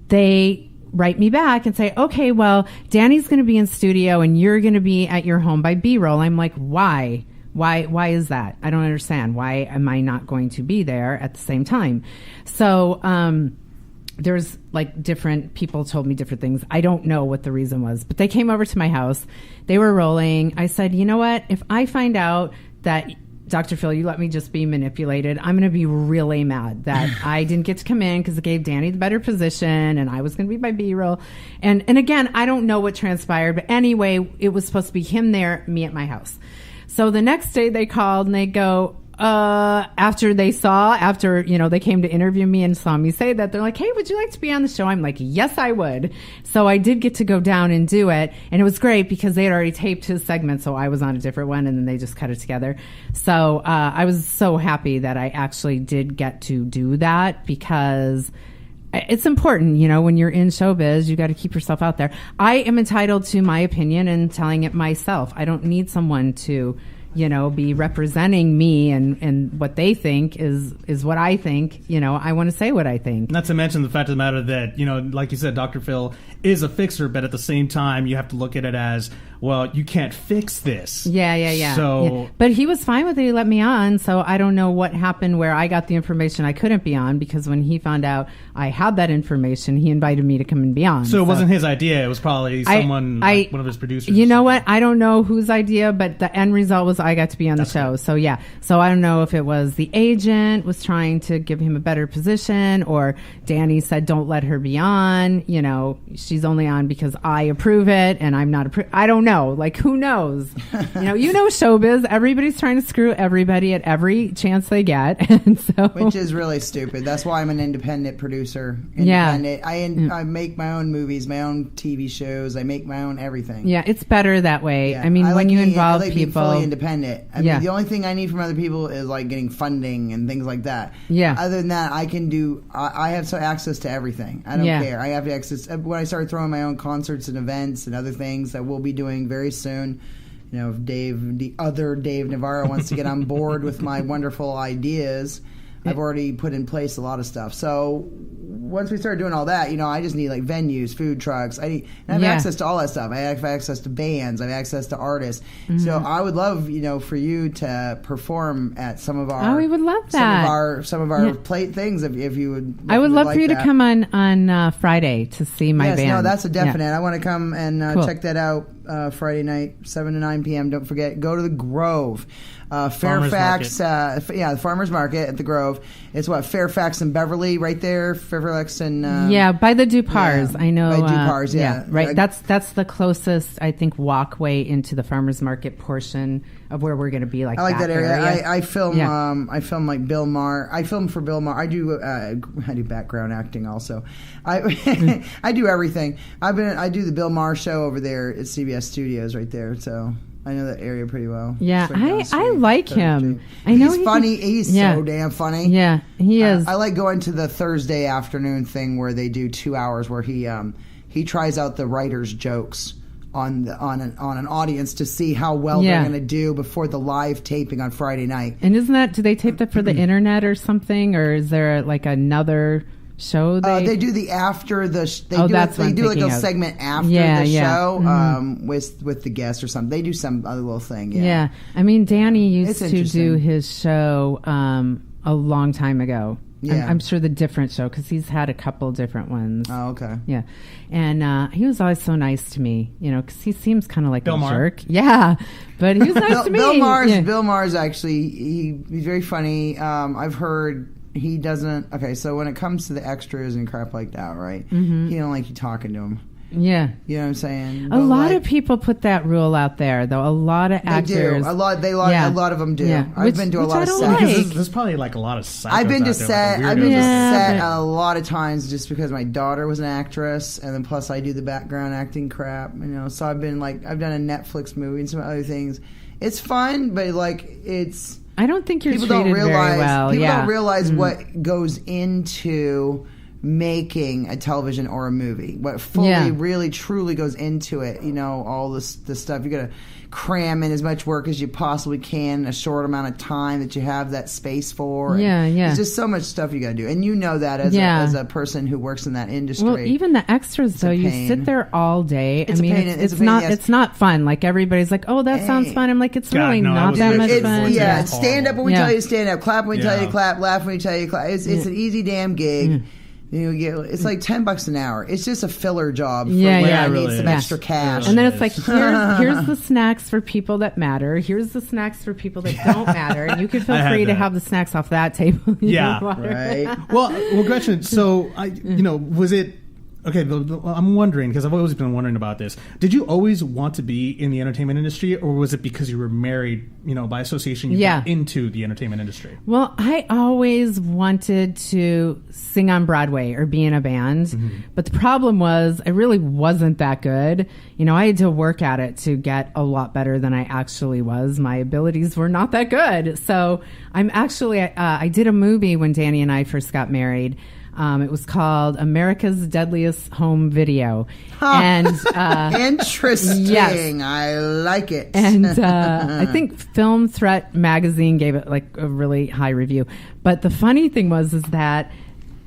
they write me back and say, "Okay, well, Danny's going to be in studio, and you're going to be at your home by B-roll." I'm like, "Why? Why is that? I don't understand. Why am I not going to be there at the same time?" So there's like different people told me different things. I don't know what the reason was, but they came over to my house. They were rolling. I said, "You know what? If I find out that Dr. Phil, you let me just be manipulated, I'm going to be really mad that I didn't get to come in because it gave Danny the better position and I was going to be by B-roll." And again, I don't know what transpired, but anyway, it was supposed to be him there, me at my house. So the next day they called and they go, after they came to interview me and saw me say that, they're like, "Hey, would you like to be on the show?" I'm like, "Yes, I would." So I did get to go down and do it. And it was great because they had already taped his segment. So I was on a different one and then they just cut it together. So I was so happy that I actually did get to do that because it's important, you know, when you're in showbiz, you got to keep yourself out there. I am entitled to my opinion and telling it myself. I don't need someone to, you know, be representing me and what they think is what I think. You know, I want to say what I think. Not to mention the fact of the matter that, you know, like you said, Dr. Phil is a fixer, but at the same time, you have to look at it as, well, you can't fix this. Yeah. So, But he was fine with it. He let me on. So I don't know what happened where I got the information I couldn't be on, because when he found out I had that information, he invited me to come and be on. So it wasn't his idea. It was probably someone, one of his producers. You know what? I don't know whose idea, but the end result was I got to be on the show. Good. So yeah. So I don't know if it was the agent was trying to give him a better position, or Danny said, "Don't let her be on. You know, she's only on because I approve it and I'm not I don't know. know. Like, who knows? You know showbiz. Everybody's trying to screw everybody at every chance they get. And so, which is really stupid. That's why I'm an independent producer. Independent. Yeah. I make my own movies, my own TV shows. I make my own everything. Yeah, it's better that way. Yeah. I mean, when you involve people. Being fully independent. I mean, the only thing I need from other people is like getting funding and things like that. Yeah. Other than that, I can do. I have access to everything. I don't care. I have access. When I start throwing my own concerts and events and other things that we'll be doing very soon. If the other Dave Navarro wants to get on board with my wonderful ideas, I've already put in place a lot of stuff. So once we start doing all that, I just need like venues, food trucks. I have access to all that stuff. I have access to bands. I have access to artists. Mm-hmm. So I would love, for you to perform at some of our. Oh, we would love that. Some of our plate things if you would. I would love for you to come on Friday to see my band. No, that's a definite. Yeah. I want to come and check that out Friday night, 7 to 9 p.m. Don't forget, go to the Grove. Fairfax, the Farmers Market at the Grove. It's Fairfax and Beverly, right there. Fairfax and by the Dupars. I know by Dupars. Right. That's the closest, I think, walkway into the Farmers Market portion of where we're going to be. Like, I like that area. I film. I film like Bill Maher. I film for Bill Maher. I do background acting also. I do everything. I do the Bill Maher show over there at CBS Studios right there. So. I know that area pretty well. Yeah, I like him. I know he's funny. He's so damn funny. Yeah, he is. I like going to the Thursday afternoon thing where they do 2 hours where he tries out the writers' jokes on an audience to see how well they're going to do before the live taping on Friday night. And do they tape that for the internet or something, or is there like another show? They do the after the. They do like a segment after the show with the guest or something. They do some other little thing. Yeah. I mean, Danny used to do his show a long time ago. Yeah. I'm sure the different show because he's had a couple different ones. Oh, okay. Yeah, and he was always so nice to me. Because he seems kind of like Bill a Maher. jerk. Yeah, but he was nice to me. Bill Maher's actually he's very funny. I've heard. He doesn't. Okay, so when it comes to the extras and crap like that, right? Mm-hmm. He don't like you talking to him. Yeah, you know what I'm saying. A lot of people put that rule out there, though. A lot of actors, a lot of them do. Yeah. I've been to a lot of sets. Like. There's probably like a lot of psychos I've been to set. I've been to set a lot of times just because my daughter was an actress, and then plus I do the background acting crap. So I've done a Netflix movie and some other things. It's fun, but it's. I don't think you're treated very well. People don't realize what goes into making a television or a movie. What fully, really, truly goes into it. All this stuff. You got to cram in as much work as you possibly can in a short amount of time that you have that space for. There's just so much stuff you got to do, and that as a person who works in that industry. Well, even the extras though, you sit there all day. It's not fun. Like everybody's like, oh, that sounds fun. I'm like, it's really not that much fun. Yeah, stand up when we tell you to stand up, clap when we tell you to clap, laugh when we tell you to clap. It's an easy damn gig. It's like $10 an hour. It's just a filler job for when I need some extra cash. And then it's like, here's the snacks for people that matter. Here's the snacks for people that don't matter. And you can feel free to have the snacks off that table. Right. Well, Gretchen. So was it? Okay, I'm wondering, because I've always been wondering about this. Did you always want to be in the entertainment industry, or was it because you were married, by association, you got into the entertainment industry? Well, I always wanted to sing on Broadway or be in a band, but the problem was I really wasn't that good. I had to work at it to get a lot better than I actually was. My abilities were not that good. So I'm actually, I did a movie when Danny and I first got married. It was called America's Deadliest Home Video. And interesting. Yes. I like it. And I think Film Threat magazine gave it like a really high review. But the funny thing was that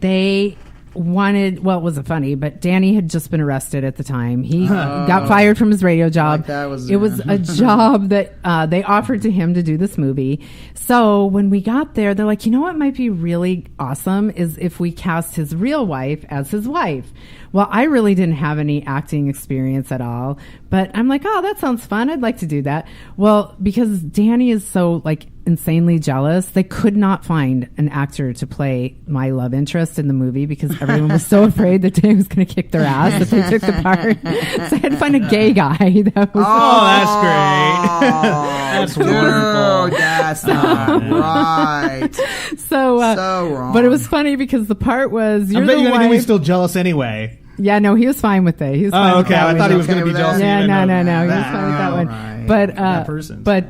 they wanted, well, it wasn't funny, but Danny had just been arrested at the time. He got fired from his radio job. It was a job that they offered to him to do this movie. So when we got there, they're like, what might be really awesome is if we cast his real wife as his wife. Well, I really didn't have any acting experience at all, But I'm like, oh, that sounds fun. I'd like to do that. Well, because Danny is so like insanely jealous, they could not find an actor to play my love interest in the movie because everyone was so afraid that Danny was going to kick their ass if they took the part. So I had to find a gay guy. That was that's great. That's wonderful. That's not right. So wrong. But it was funny because the part was, I bet you're going to be still jealous anyway. Yeah, no, he was fine with it. He was fine with okay. I thought he was going to be jealous. Yeah, no. He was fine with that one. Right. But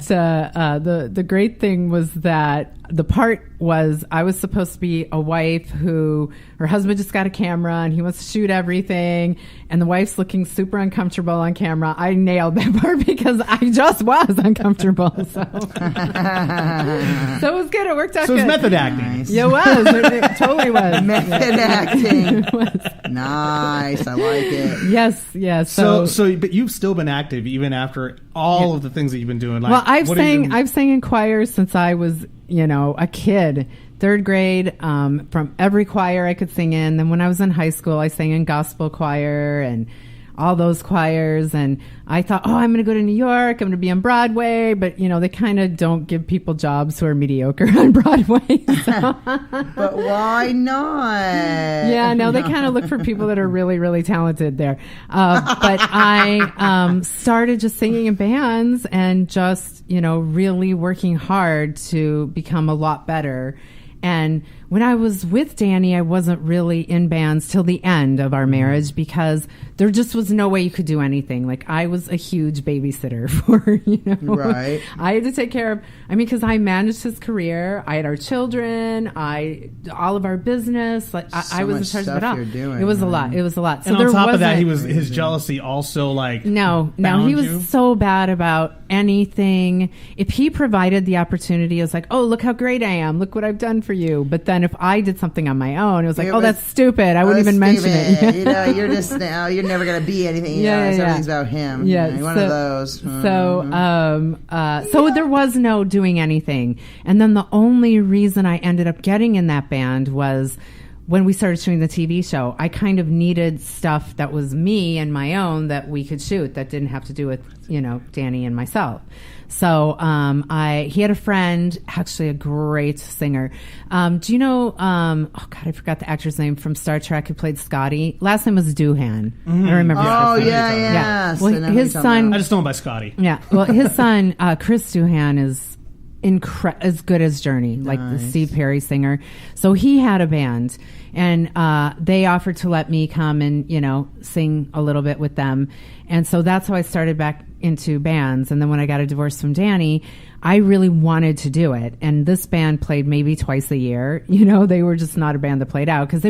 that the great thing was that the part was I was supposed to be a wife who her husband just got a camera and he wants to shoot everything, and the wife's looking super uncomfortable on camera. I nailed that part because I just was uncomfortable. So it was good. It worked out. So it was good. method acting. Nice. Yeah, it was. It totally was. Method acting. It was. Nice. I like it. Yes. So, but you've still been active even after all of the things that you've been doing. Like, well, I've sang in choirs since I was, a kid. 3rd grade, from every choir I could sing in. Then when I was in high school, I sang in gospel choir and all those choirs. And I thought, I'm going to go to New York. I'm going to be on Broadway. But, they kind of don't give people jobs who are mediocre on Broadway. So. But why not? Yeah, no, they kind of look for people that are really, really talented there. But I started just singing in bands and just, really working hard to become a lot better. And when I was with Danny, I wasn't really in bands till the end of our marriage because there just was no way you could do anything. Like, I was a huge babysitter for, Right. I had to take care of, because I managed his career. I had our children, all of our business. Like, I was in charge of it all. It was a lot. It was a lot. So and on top of that, his jealousy also like No, he was so bad about anything. If he provided the opportunity, it was like, oh, look how great I am. Look what I've done for you. But then if I did something on my own, it was like, that's stupid. I wouldn't even mention it. You're just you're never gonna be anything. Everything's about him. Yeah, one of those. So there was no doing anything. And then the only reason I ended up getting in that band was when we started shooting the TV show. I kind of needed stuff that was me and my own that we could shoot that didn't have to do with Danny and myself. So he had a friend, actually a great singer. Do you know? I forgot the actor's name from Star Trek who played Scotty. Last name was Doohan. Mm-hmm. I remember. Yeah. Well, his son. I just know him by Scotty. Yeah. Well, his son Chris Doohan is as good as Journey, like the Steve Perry singer. So he had a band, and they offered to let me come and sing a little bit with them, and so that's how I started back into bands. And then when I got a divorce from Danny, I really wanted to do it. And this band played maybe twice a year. They were just not a band that played out because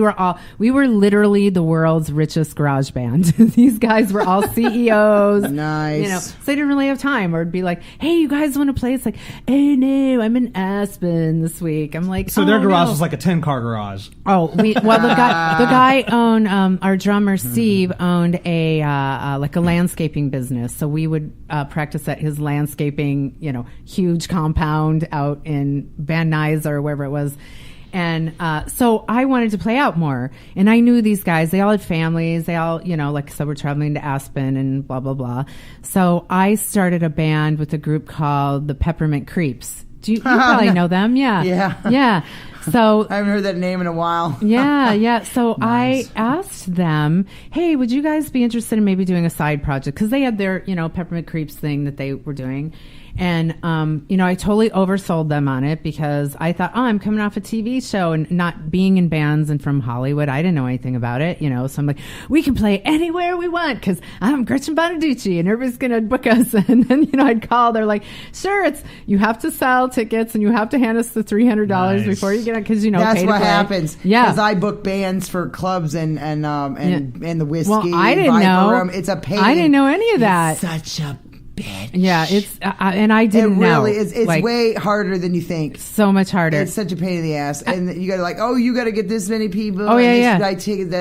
we were literally the world's richest garage band. These guys were all CEOs. Nice. So they didn't really have time. Or it'd be like, hey, you guys want to play? It's like, hey, no, I'm in Aspen this week. I'm like, so their garage was like a 10-car garage. Oh, the guy owned, our drummer Steve owned a landscaping business. So we would practice at his landscaping, huge compound out in Van Nuys or wherever it was. And so I wanted to play out more. And I knew these guys. They all had families. They all, like I said, were traveling to Aspen and blah, blah, blah. So I started a band with a group called the Peppermint Creeps. You probably know them. Yeah. Yeah. So I haven't heard that name in a while. Yeah. So Nice. I asked them, hey, would you guys be interested in maybe doing a side project? Because they had their, Peppermint Creeps thing that they were doing. And, I totally oversold them on it because I thought, I'm coming off a TV show and not being in bands and from Hollywood. I didn't know anything about it, So I'm like, we can play anywhere we want because I'm Gretchen Bonaduce and everybody's going to book us. And then, I'd call. They're like, sure, you have to sell tickets and you have to hand us the $300 before you get it because, that's pay what to play. happens. Yeah. Because I book bands for clubs and the whiskey. Well, I didn't know. Room. It's a pain. I didn't know any of that. It's such a bitch. Yeah, it's and I didn't know. It really is. It's way harder than you think. So much harder. It's such a pain in the ass, and you got to you got to get this many people. Oh yeah. I take it.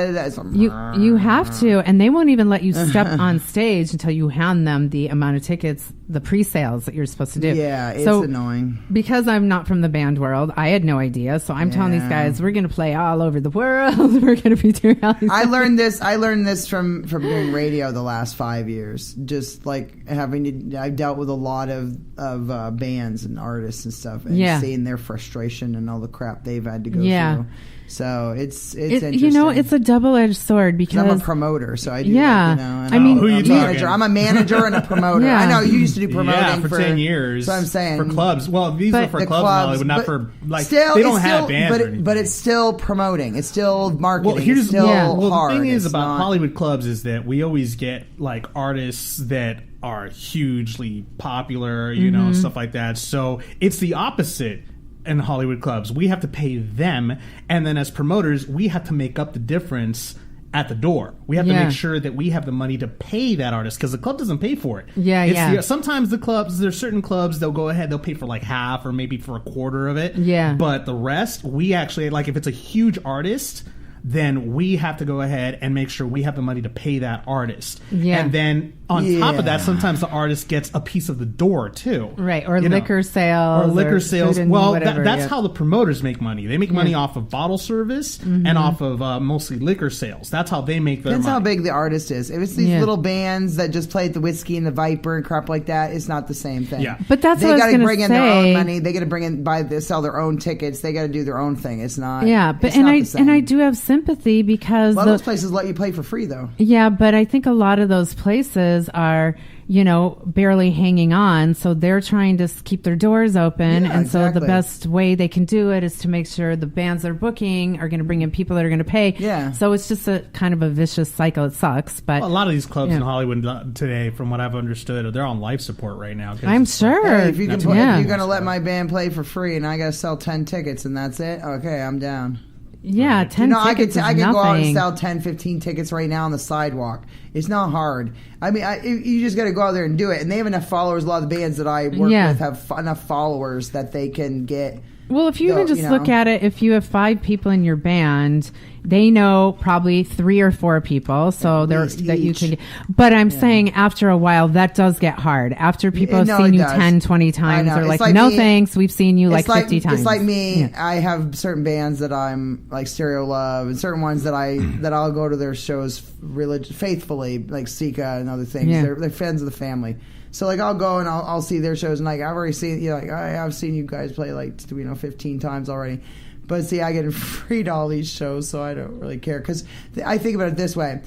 You have to, and they won't even let you step on stage until you hand them the amount of tickets the pre-sales that you're supposed to do. Yeah, it's annoying. Because I'm not from the band world, I had no idea. So I'm telling these guys, we're going to play all over the world. We're going to be doing all these I learned this from doing radio the last 5 years. Just like I've dealt with a lot of bands and artists and stuff, and seeing their frustration and all the crap they've had to go through. So it's interesting. You know, it's a double-edged sword because I'm a promoter, so I do. Yeah, and I mean, who you manager. I'm a manager and a promoter. Yeah. I know you used to do promoting for 10 years. So I'm saying for clubs. Well, these are for clubs, Hollywood, not for like still, they don't have bands. or anything. But it's still promoting. It's still marketing. Well, it's still hard. The thing is it's about not, Hollywood clubs is that we always get like artists that are hugely popular, you know, stuff like that. So it's the opposite. In Hollywood clubs, we have to pay them, and then as promoters, we have to make up the difference at the door. We have to make sure that we have the money to pay that artist because the club doesn't pay for it. Sometimes the clubs, there's certain clubs they'll go ahead, they'll pay for like half or maybe for a quarter of it. Yeah, but the rest, we actually like if it's a huge artist. Then we have to go ahead and make sure we have the money to pay that artist. Yeah. And then on top of that, sometimes the artist gets a piece of the door too. Right. Or liquor sales. Or liquor sales. Well, whatever, that's how the promoters make money. They make money off of bottle service and off of mostly liquor sales. That's how they make their money. Depends how big the artist is. If it's these little bands that just play at the Whiskey and the Viper and crap like that, it's not the same thing. Yeah. But that's what I was going to say. They got to bring in their own money. They got to bring in, sell their own tickets. They got to do their own thing. It's not. Yeah. But I do have sympathy because a lot of those places let you play for free, though. Yeah, but I think a lot of those places are, you know, barely hanging on, so they're trying to keep their doors open, and so the best way they can do it is to make sure the bands they're booking are going to bring in people that are going to pay. Yeah. So it's just a kind of a vicious cycle. It sucks, but a lot of these clubs in Hollywood today, from what I've understood, they're on life support right now. I'm sure. Hey, if you're going to let my band play for free, and I got to sell 10 tickets, and that's it, okay, I'm down. Yeah, 10 tickets I could go out and sell 10, 15 tickets right now on the sidewalk. It's not hard. I mean, you just got to go out there and do it. And they have enough followers. A lot of the bands that I work with have enough followers that they can get. Well, if you even just look at it, if you have 5 people in your band, they know probably 3 or 4 people, so that you can. But I'm saying after a while, that does get hard. After people have seen you 10, 20 times, they're like, no thanks, we've seen you like 50 times. It's like me. Yeah. I have certain bands that I'm like Stereo Love, and certain ones that I'll go to their shows faithfully, like Sika and other things. Yeah. They're friends of the family. So like I'll go and I'll see their shows, and like I've already seen I've seen you guys play like 15 times already. But see, I get free to all these shows, so I don't really care. Because I think about it this way.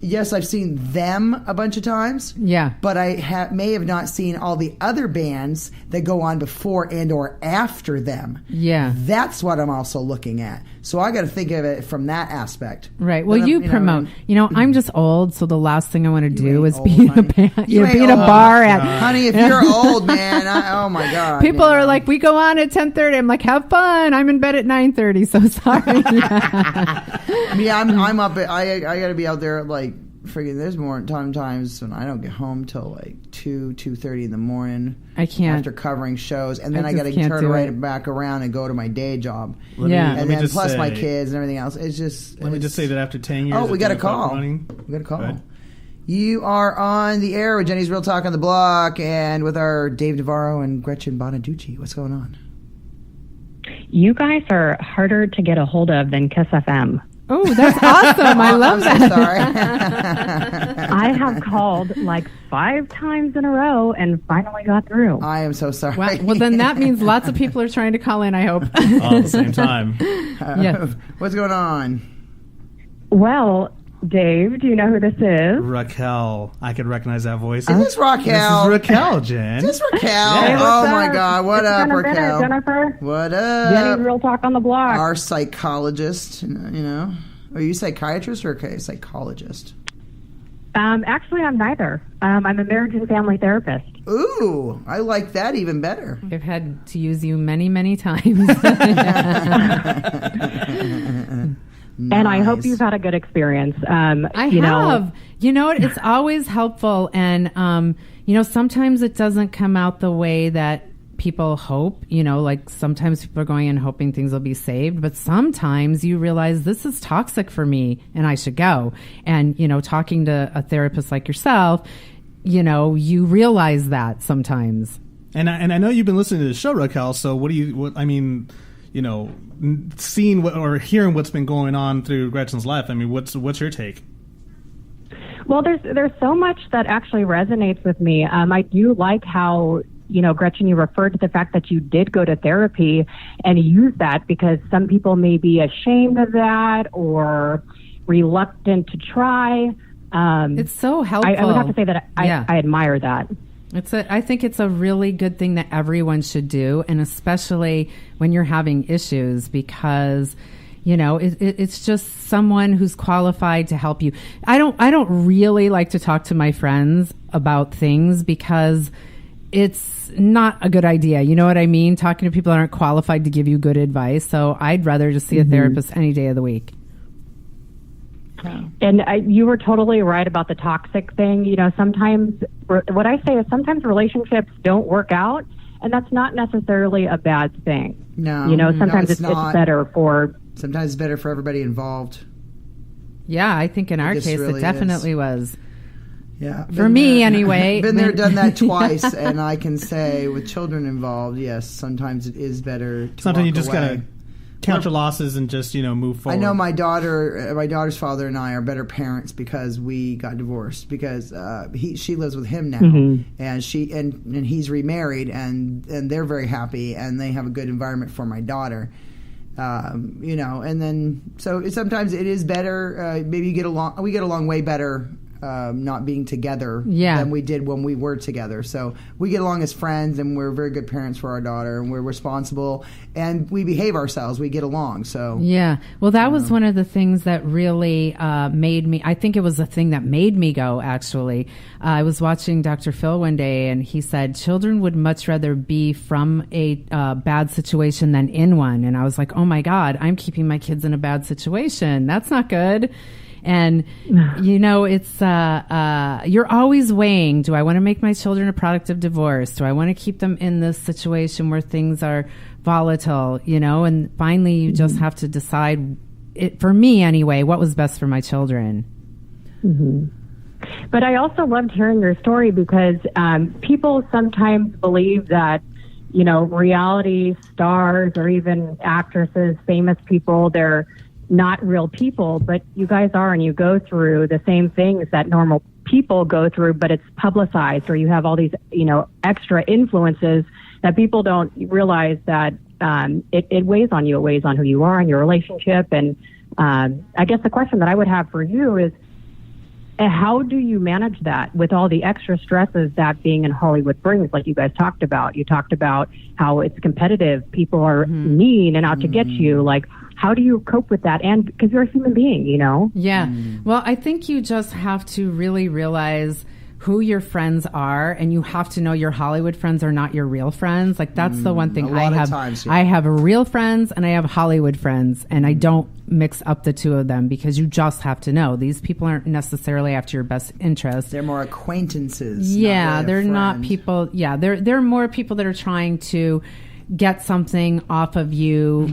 Yes, I've seen them a bunch of times. Yeah. But I may have not seen all the other bands that go on before and or after them. Yeah. That's what I'm also looking at. So I got to think of it from that aspect. Right. Well, you promote. I'm just old, so the last thing I want to do is be in a band. Be in a bar at. Honey, if you're old, man, oh my God. People are like, we go on at 10:30. I'm like, have fun. I'm in bed at 9:30. So sorry. I'm up. I got to be out there at like. Friggin', there's more times when I don't get home till like 2:30 in the morning. I can't after covering shows, and then I got to turn right back around and go to my day job. And then plus my kids and everything else. It's just. Let me just say that after 10 years. Oh, we got a call. We got a call. Good. You are on the air with Jenny's Real Talk on the Block, and with our Dave Navarro and Gretchen Bonaduce. What's going on? You guys are harder to get a hold of than Kiss FM. Oh, that's awesome. I love that. I'm so sorry. I have called like 5 times in a row and finally got through. I am so sorry. Well, then that means lots of people are trying to call in, I hope. All at the same time. Yes. What's going on? Well, Dave, do you know who this is? Raquel. I could recognize that voice. Is this Raquel? This is Raquel, Jen. Is this Raquel? Yeah. Oh, my God. What up, Raquel? Jennifer. What up? Jenny's Real Talk on the Block. Our psychologist, Are you a psychiatrist or a psychologist? Actually, I'm neither. I'm a marriage and family therapist. Ooh, I like that even better. I've had to use you many, many times. Nice. And I hope you've had a good experience. I have. It's always helpful. And, sometimes it doesn't come out the way that people hope. Like sometimes people are going and hoping things will be saved. But sometimes you realize this is toxic for me and I should go. And, talking to a therapist like yourself, you realize that sometimes. And I know you've been listening to the show, Raquel. So seeing or hearing what's been going on through Gretchen's life. I mean, what's your take? Well, there's so much that actually resonates with me. I do like how, Gretchen, you referred to the fact that you did go to therapy and use that, because some people may be ashamed of that or reluctant to try. It's so helpful. I would have to say that I admire that. I think it's a really good thing that everyone should do, and especially when you're having issues, because it's just someone who's qualified to help you. I don't really like to talk to my friends about things because it's not a good idea. You know what I mean? Talking to people that aren't qualified to give you good advice. So I'd rather just see a therapist any day of the week. And you were totally right about the toxic thing. Sometimes what I say is sometimes relationships don't work out, and that's not necessarily a bad thing. No, sometimes it's better for... Sometimes it's better for everybody involved. Yeah, I think in our case it definitely was. Yeah. For me, anyway. Been there, done that twice, and I can say with children involved, yes, sometimes it is better to sometimes you walk just away. gotta count your losses and just move forward. I know my daughter's father and I are better parents because we got divorced, because she lives with him now, and he's remarried, and they're very happy, and they have a good environment for my daughter. And then so sometimes it is better. Maybe we get along way better not being together than we did when we were together. So we get along as friends, and we're very good parents for our daughter, and we're responsible, and we behave ourselves. We get along. So well, that was one of the things that really made me. I think it was the thing that made me go. Actually, I was watching Dr. Phil one day, and he said children would much rather be from a bad situation than in one. And I was like, oh my God, I'm keeping my kids in a bad situation. That's not good. And, it's, you're always weighing, do I want to make my children a product of divorce? Do I want to keep them in this situation where things are volatile, and finally you just have to decide, for me anyway, what was best for my children. But I also loved hearing your story because people sometimes believe that, reality stars or even actresses, famous people, they're not real people, but you guys are, and you go through the same things that normal people go through, but it's publicized, or you have all these, extra influences that people don't realize that it weighs on you. It weighs on who you are and your relationship. And I guess the question that I would have for you is, how do you manage that with all the extra stresses that being in Hollywood brings, like you guys talked about? You talked about how it's competitive. People are mean and out to get you. Like, how do you cope with that? And because you're a human being, Yeah. Well, I think you just have to really realize who your friends are, and you have to know your Hollywood friends are not your real friends. Like, that's the one thing I have. I have real friends and I have Hollywood friends, and I don't mix up the two of them, because you just have to know these people aren't necessarily after your best interest. They're more acquaintances. Yeah, they're not people. Yeah, they're more people that are trying to get something off of you,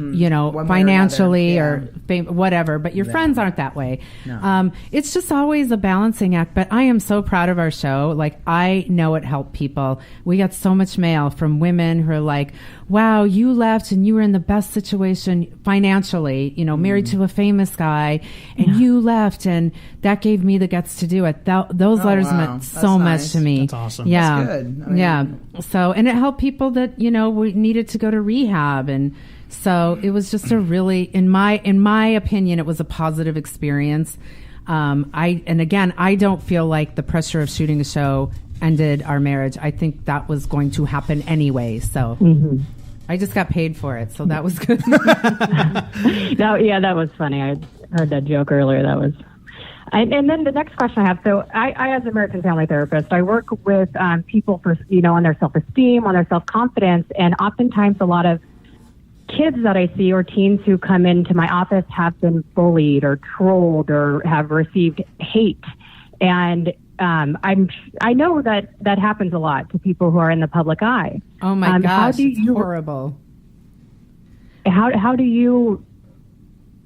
financially or whatever, but your friends aren't that way. No. It's just always a balancing act, but I am so proud of our show. Like, I know it helped people. We got so much mail from women who are like, wow, you left and you were in the best situation financially, married to a famous guy, and you left, and that gave me the guts to do it. Those letters meant so much to me. That's awesome. Yeah. That's good. So, and it helped people that, we needed to go to rehab. And so it was just a really, in my opinion, it was a positive experience. I don't feel like the pressure of shooting a show ended our marriage. I think that was going to happen anyway. So I just got paid for it. So that was good. That was funny. I heard that joke earlier. That was... And then the next question I have, so I as an American family therapist, I work with people for, on their self-esteem, on their self-confidence, and oftentimes a lot of kids that I see or teens who come into my office have been bullied or trolled or have received hate. And I know that happens a lot to people who are in the public eye. Oh my gosh, it's horrible. How do you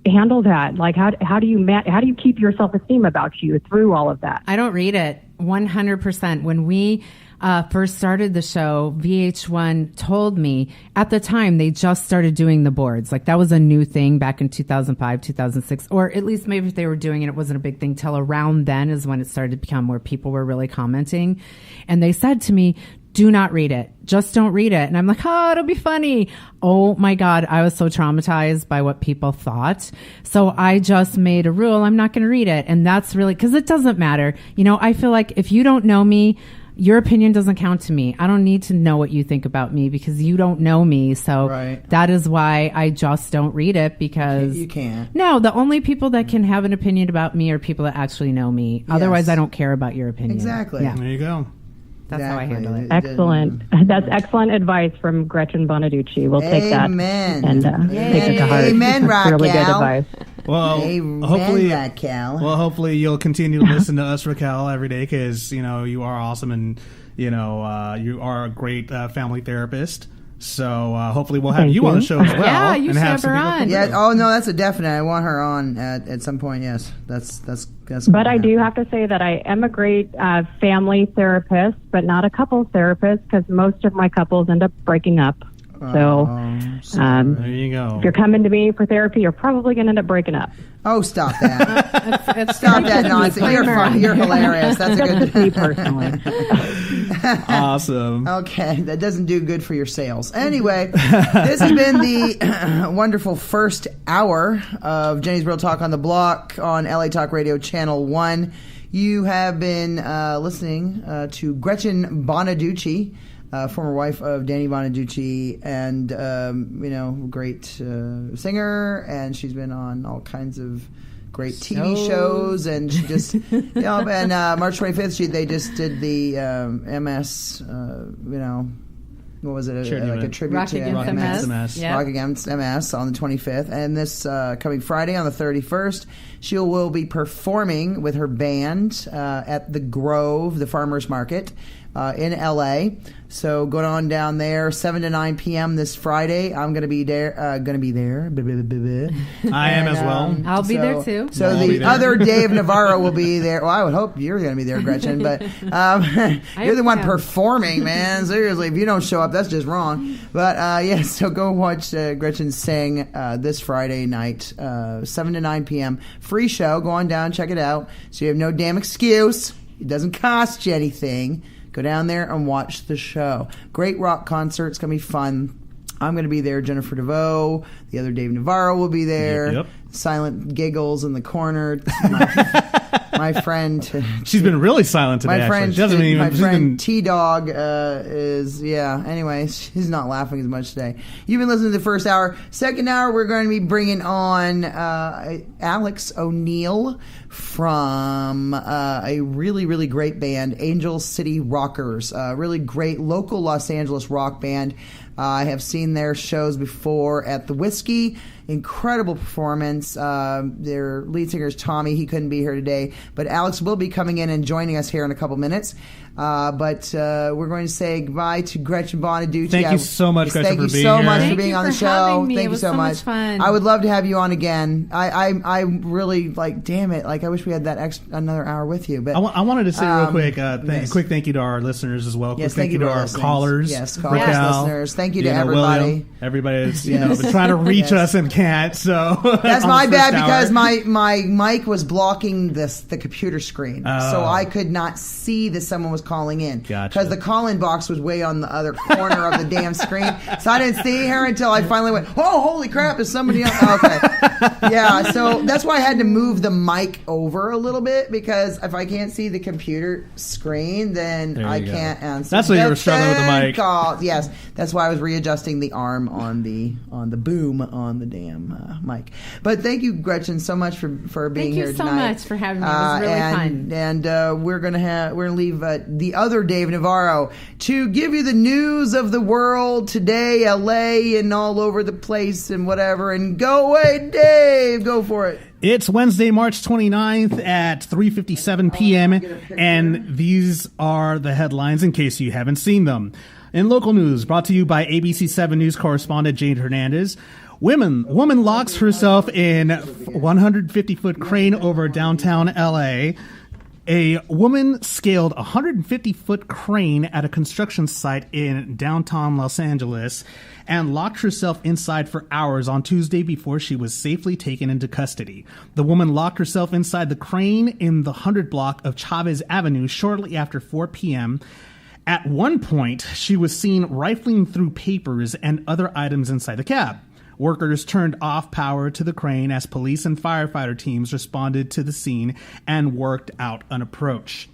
handle that? Like, how do you keep your self-esteem about you through all of that? I don't read it. 100%. When we first started the show, VH1 told me at the time they just started doing the boards. Like that was a new thing back in 2005, 2006, or at least maybe if they were doing it, it wasn't a big thing till around then is when it started to become where people were really commenting. And they said to me, do not read it. Just don't read it. And I'm like, oh, it'll be funny. Oh my God. I was so traumatized by what people thought. So I just made a rule. I'm not going to read it. And that's really, because it doesn't matter. You know, I feel like if you don't know me, your opinion doesn't count to me. I don't need to know what you think about me because you don't know me. So that is why I just don't read it, because you can't. No, the only people that can have an opinion about me are people that actually know me. Yes. Otherwise, I don't care about your opinion. Exactly. Yeah. There you go. That's how I handle it. Excellent. That's excellent advice from Gretchen Bonaduce. We'll take that and take it to heart. Amen, Raquel. Really good advice. Well, Amen, hopefully, Raquel. Well, hopefully you'll continue to listen to us, Raquel, every day because you know you are awesome and you know you are a great family therapist. So hopefully we'll have you on the show as well. Yeah, you should have her on. Yeah. Oh no, that's a definite. I want her on at some point. Yes, that's. But I do have to say that I am a great family therapist, but not a couples therapist because most of my couples end up breaking up. So there you go. If you're coming to me for therapy, you're probably going to end up breaking up. Oh, stop that! Stop that nonsense. You're fun. You're hilarious. That's a good. Me personally. Awesome. Okay, that doesn't do good for your sales. Anyway, this has been the wonderful first hour of Jenny's Real Talk on the Block on LA Talk Radio Channel 1. You have been listening to Gretchen Bonaduce, former wife of Danny Bonaduce, and great singer, and she's been on all kinds of great TV shows, and she just, and March 25th, they just did the MS, what was it? Like a tribute Rock to Against MS. Yep. Rock Against MS on the 25th. And this coming Friday on the 31st, she will be performing with her band at the Grove, the Farmers Market in LA. So going on down there, 7 to 9 p.m. this Friday. I'm going to be there. I am as well. I'll be there too. So the other Dave Navarro will be there. Well, I would hope you're going to be there, Gretchen. But you're the one performing, man. Seriously, if you don't show up, that's just wrong. But so go watch Gretchen sing this Friday night, 7 to 9 p.m. Free show. Go on down, check it out. So you have no damn excuse. It doesn't cost you anything. Go down there and watch the show. Great rock concert. It's going to be fun. I'm going to be there. Jennifer DeVoe. The other Dave Navarro will be there. Yep. Silent giggles in the corner. My friend. She's been really silent today. My friend T-Dog is, anyway, she's not laughing as much today. You've been listening to the first hour. Second hour, we're going to be bringing on Alex O'Neill from a really, really great band, Angel City Rockers. Really great local Los Angeles rock band. I have seen their shows before at the Whiskey. Incredible performance. Their lead singer is Tommy. He couldn't be here today, but Alex will be coming in and joining us here in a couple minutes. But we're going to say goodbye to Gretchen Bonaduce. Thank you so much, Gretchen, for being here. Thank you so much for being on the show. Thank you so much. Fun. I would love to have you on again. I really damn it. I wish we had that another hour with you. But I wanted to say real quick, quick thank you to our listeners as well. Yes, thank you to our callers. Yes, callers, listeners. Thank you to everybody. William, everybody that's been trying to reach us and can't. So that's my bad because my mic was blocking the computer screen, so I could not see that someone was calling in. Gotcha. Because the call-in box was way on the other corner of the damn screen, so I didn't see her until I finally went, "Oh, holy crap! Is somebody else?" Okay, yeah. So that's why I had to move the mic over a little bit because if I can't see the computer screen, then I can't answer. That's why you were struggling with the mic. Call. Yes, that's why I was readjusting the arm on the boom on the damn mic. But thank you, Gretchen, so much for being here tonight. Thank you so much for having me. It was really fun. And we're gonna leave the other Dave Navarro to give you the news of the world today, LA, and all over the place and whatever. And go away, Dave. Go for it. It's Wednesday, March 29th at 3:57 p.m. And these are the headlines in case you haven't seen them. In local news, brought to you by ABC 7 News correspondent Jane Hernandez. Woman locks herself in 150-foot crane over downtown LA. A woman scaled a 150-foot crane at a construction site in downtown Los Angeles and locked herself inside for hours on Tuesday before she was safely taken into custody. The woman locked herself inside the crane in the 100 block of Chavez Avenue shortly after 4 p.m. At one point, she was seen rifling through papers and other items inside the cab. Workers turned off power to the crane as police and firefighter teams responded to the scene and worked out an approach.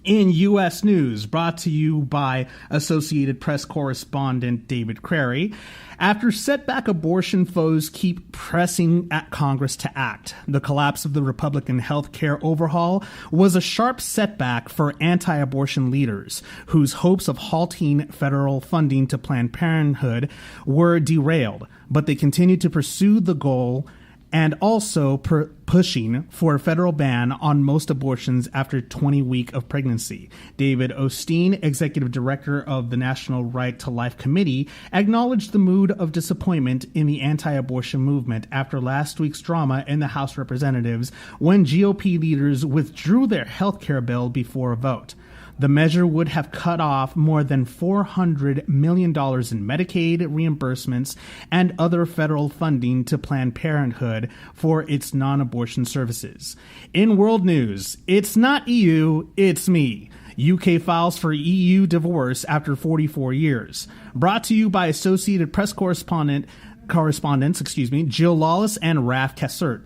In U.S. news, brought to you by Associated Press correspondent David Crary, after setback abortion foes keep pressing at Congress to act, the collapse of the Republican health care overhaul was a sharp setback for anti-abortion leaders, whose hopes of halting federal funding to Planned Parenthood were derailed, but they continued to pursue the goal and also pushing for a federal ban on most abortions after 20 weeks of pregnancy. David Osteen, executive director of the National Right to Life Committee, acknowledged the mood of disappointment in the anti-abortion movement after last week's drama in the House of Representatives when GOP leaders withdrew their health care bill before a vote. The measure would have cut off more than $400 million in Medicaid reimbursements and other federal funding to Planned Parenthood for its non-abortion services. In world news, it's not EU, it's me. UK files for EU divorce after 44 years. Brought to you by Associated Press correspondents, Jill Lawless and Raf Kassert.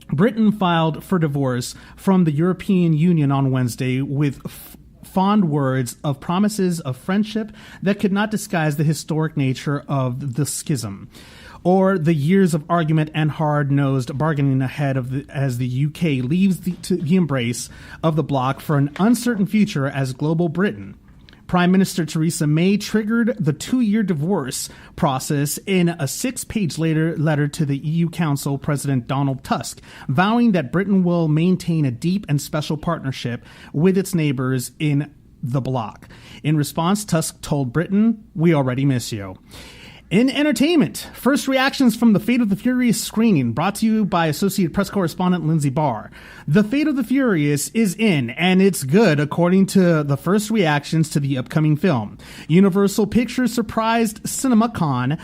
Britain filed for divorce from the European Union on Wednesday with fond words of promises of friendship that could not disguise the historic nature of the schism, or the years of argument and hard-nosed bargaining ahead of as the UK leaves the embrace of the bloc for an uncertain future as global Britain. Prime Minister Theresa May triggered the 2-year divorce process in a 6-page letter to the EU Council President Donald Tusk, vowing that Britain will maintain a deep and special partnership with its neighbors in the bloc. In response, Tusk told Britain, "We already miss you." In entertainment, first reactions from the Fate of the Furious screening, brought to you by Associated Press correspondent Lindsay Barr. The Fate of the Furious is in, and it's good according to the first reactions to the upcoming film. Universal Pictures surprised CinemaCon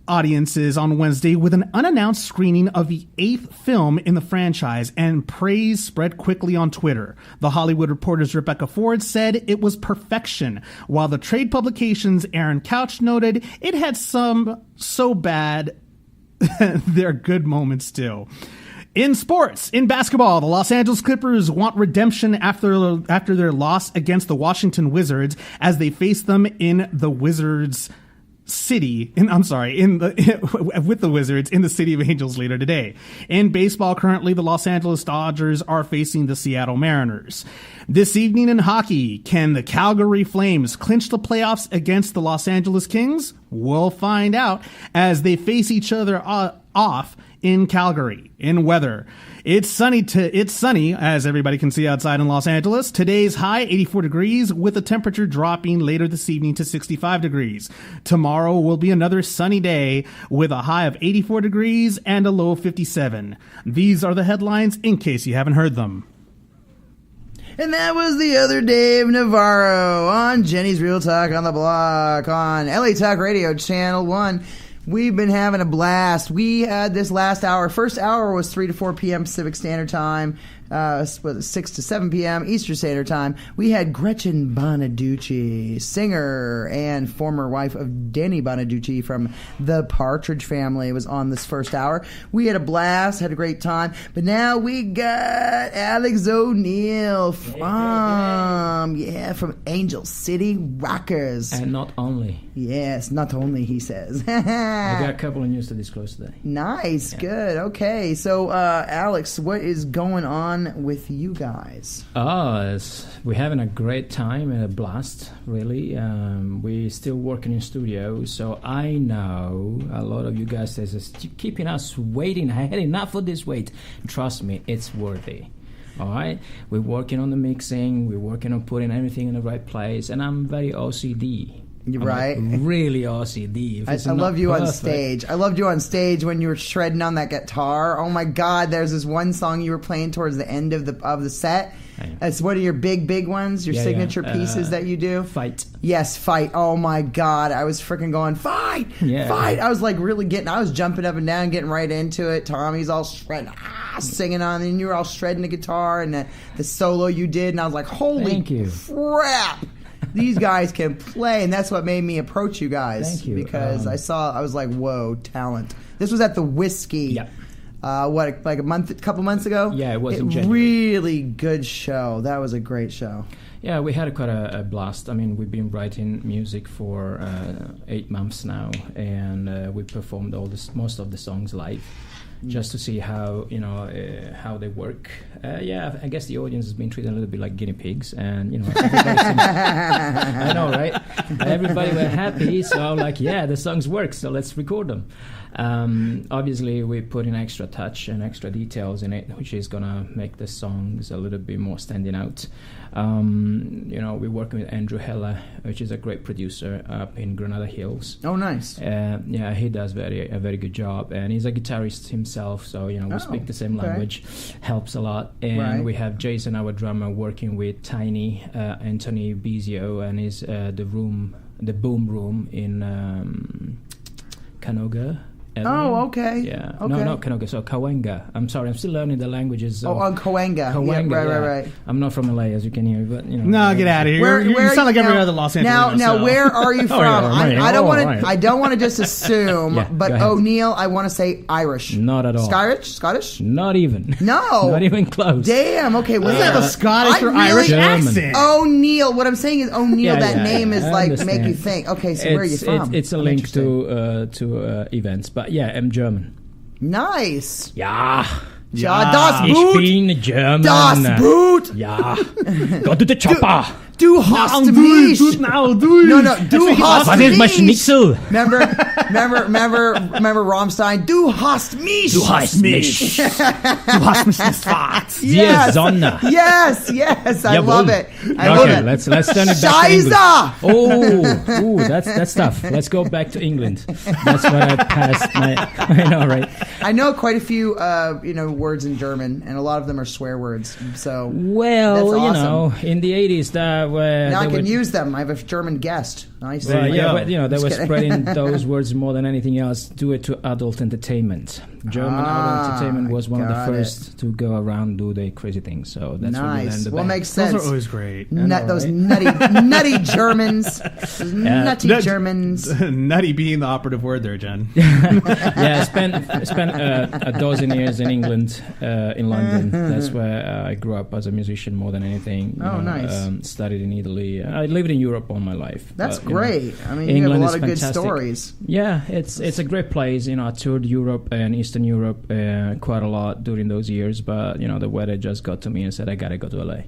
audiences on Wednesday with an unannounced screening of the 8th film in the franchise, and praise spread quickly on Twitter. The Hollywood Reporter's Rebecca Ford said it was perfection, while the trade publication's Aaron Couch noted it had some so bad they're good moments still. In sports, in basketball, the Los Angeles Clippers want redemption after their loss against the Washington Wizards as they face them in the Wizards' with the Wizards in the City of Angels later today. In baseball, currently the Los Angeles Dodgers are facing the Seattle Mariners. This evening in hockey, can the Calgary Flames clinch the playoffs against the Los Angeles Kings? We'll find out as they face each other off in Calgary. In weather, it's sunny, as everybody can see outside in Los Angeles. Today's high, 84 degrees, with the temperature dropping later this evening to 65 degrees. Tomorrow will be another sunny day with a high of 84 degrees and a low of 57. These are the headlines in case you haven't heard them. And that was the other Dave Navarro on Jenny's Real Talk on the Block on LA Talk Radio Channel 1. We've been having a blast. We had this last hour. First hour was 3 to 4 p.m. Pacific Standard Time. 6 to 7 p.m. Eastern Standard Time. We had Gretchen Bonaduce, singer and former wife of Danny Bonaduce from the Partridge Family, was on this first hour. We had a blast, had a great time. But now we got Alex O'Neill from Angel City Rockers. And not only. Yes, not only, he says. I got a couple of news to disclose today. Nice, yeah. Good. Okay, so Alex, what is going on with you guys? We're having a great time and a blast, really. We're still working in studio, so I know a lot of you guys is keeping us waiting. I had enough of this wait. Trust me, it's worthy. All right? We're working on the mixing. We're working on putting everything in the right place, and I'm very OCD. Right, really OCD. I love you on stage. I loved you on stage when you were shredding on that guitar. Oh my God! There's this one song you were playing towards the end of the set. It's one of your big ones, your signature pieces that you do. Fight. Yes, Fight. Oh my God, I was freaking going Fight. I was like really I was jumping up and down, getting right into it. Tommy's all shredding, singing on, and you were all shredding the guitar and the solo you did, and I was like, holy crap. These guys can play, and that's what made me approach you guys. Thank you. Because I was like, whoa, talent. This was at the Whiskey. Yep. A couple months ago? Yeah, it was in January. Really good show. That was a great show. Yeah, we had quite a blast. I mean, we've been writing music for 8 months now, and we performed most of the songs live. Just to see how they work. I guess the audience has been treated a little bit like guinea pigs, and everybody seems, I know, right? Everybody were happy, so I'm like, the songs work, so let's record them. Obviously, we put in extra touch and extra details in it, which is gonna make the songs a little bit more standing out. We're working with Andrew Heller, which is a great producer up in Granada Hills. Oh, nice. He does a very good job, and he's a guitarist himself, so we speak the same language, helps a lot. And we have Jason, our drummer, working with Tiny Anthony Bizio, and is the Boom Room in Canoga. Oh, okay. Yeah. Okay. No, not Canoga. So Cahuenga. I'm sorry. I'm still learning the languages. On Cahuenga. Cahuenga. Yeah, right. I'm not from LA, as you can hear, but No, get out of here. You sound like every other Los Angeles. Now, where are you from? I don't want to just assume, but O'Neill, I want to say Irish. Not at all. Scottish? Not even. No. Not even close. Damn. Okay. What is that? A Scottish or Irish accent? O'Neill. What I'm saying is O'Neill. That name is like make you think. Okay, so where are you from? It's a link to events, but I'm German. Nice. Ja. Das Ich Boot. bin German. Das Boot. Ja. Go to the chopper. Du hast mich. No, du hast Was mich. ist mein Schnitzel? Remember Rammstein? Du hast mich. Du hast mich. Du hast mich nicht wahr. Yes. Sonne. Yes. I love it. I love it. Let's turn it back to English. Oh, that's tough. Let's go back to England. That's what I passed I know, right? I know quite a few words in German, and a lot of them are swear words. So well, that's awesome. In the 80s now I can use them. I have a German guest. Nice. Well, but they were spreading those words more than anything else. Do it to adult entertainment. German adult entertainment was one of the first to go around do the crazy things. So that's where we landed. Well, makes sense. Those are always great. Those nutty Germans. Nutty Germans. Nutty being the operative word there, Jen. I spent a dozen years in England, in London. That's where I grew up as a musician more than anything. Nice. Studied in Italy. I lived in Europe all my life. That's great. I mean, England you have a lot of fantastic. good stories. Yeah, it's a great place. I toured Europe and Eastern Europe quite a lot during those years, but the weather just got to me and said I gotta go to LA.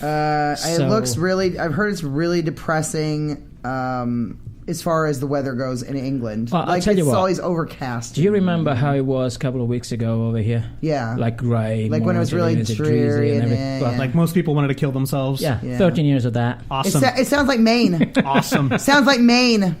It looks really. I've heard it's really depressing. As far as the weather goes in England, well, I'll tell you what, it's always overcast. Do you remember how it was a couple of weeks ago over here? Yeah, like grey, like when it was really dreary and everything. Like most people wanted to kill themselves. Yeah. 13 years of that. Awesome. It sounds like Maine. Awesome. Sounds like Maine.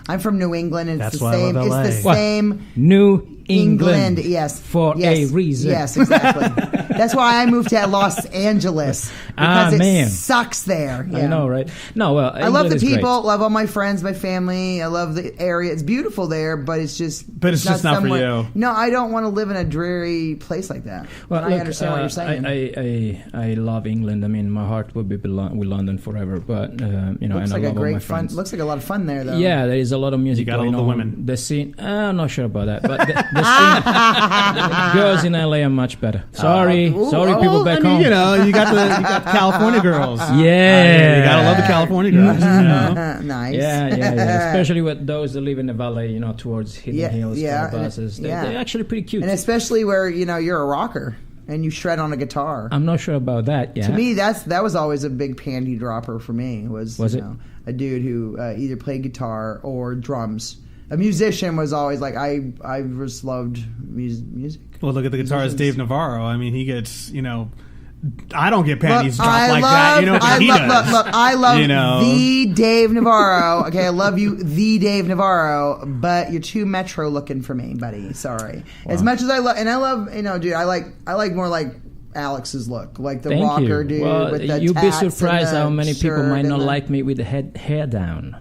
I'm from New England, and it's the same. It's the same. New England. Yes. For a reason. Yes, exactly. That's why I moved to Los Angeles, because it sucks there. Yeah. I know, right? No, well, I love the people, love all my friends, my family. I love the area. It's beautiful there, but it's just not for you. No, I don't want to live in a dreary place like that. Well, I understand what you're saying. I love England. I mean, my heart would be with London forever. But looks like a great fun. Looks like a lot of fun there, though. Yeah, there is a lot of music going on. The women. The scene. I'm not sure about that, but the scene. Girls in LA are much better. Sorry, people back home. You got the California girls. Yeah, you gotta love the California girls. Nice. Yeah. Especially with those that live in the valley, towards Hidden Hills, Calabasas. They're actually pretty cute. And especially where you're a rocker and you shred on a guitar. I'm not sure about that. Yeah. To me, that was always a big panty dropper for me. Was it? A dude who either played guitar or drums. A musician was always like I just loved music. Well, look at the guitarist Dave Navarro. I mean, he gets I don't get panties dropped like that. Look, I love the Dave Navarro. Okay, I love you, the Dave Navarro, but you're too metro looking for me, buddy. Sorry. Wow. As much as I love, dude, I like more like Alex's look, like the Thank rocker you. dude Well, with the you'd be tats surprised and the how many people shirt might and not the- like me with the hair down.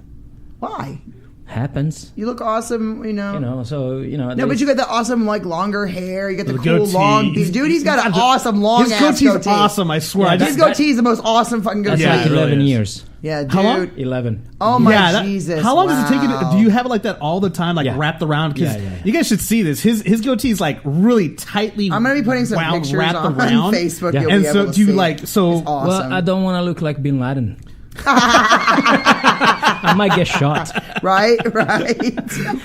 Why? Happens. You look awesome, You know, so, No, but you got the awesome, like, longer hair. You got the The cool, goatee. long beard. Dude, he's got an awesome, long His ass goatee's goatee. awesome, I swear. Yeah, His goatee is the most awesome fucking goatee. That's Yeah, like it really 11 is. years. Yeah, dude. How long? 11. Oh, my Yeah, Jesus. How long does it take you wow. do you have it like that all the time, like Yeah. wrapped around? Because Yeah. you guys should see this. His goatee is like really tightly I'm going to be putting some wound, pictures wrapped on around. Facebook. Yeah. You'll And be so able to do you see. like, so, It's awesome. Well, I don't want to look like Bin Laden. I might get shot. Right?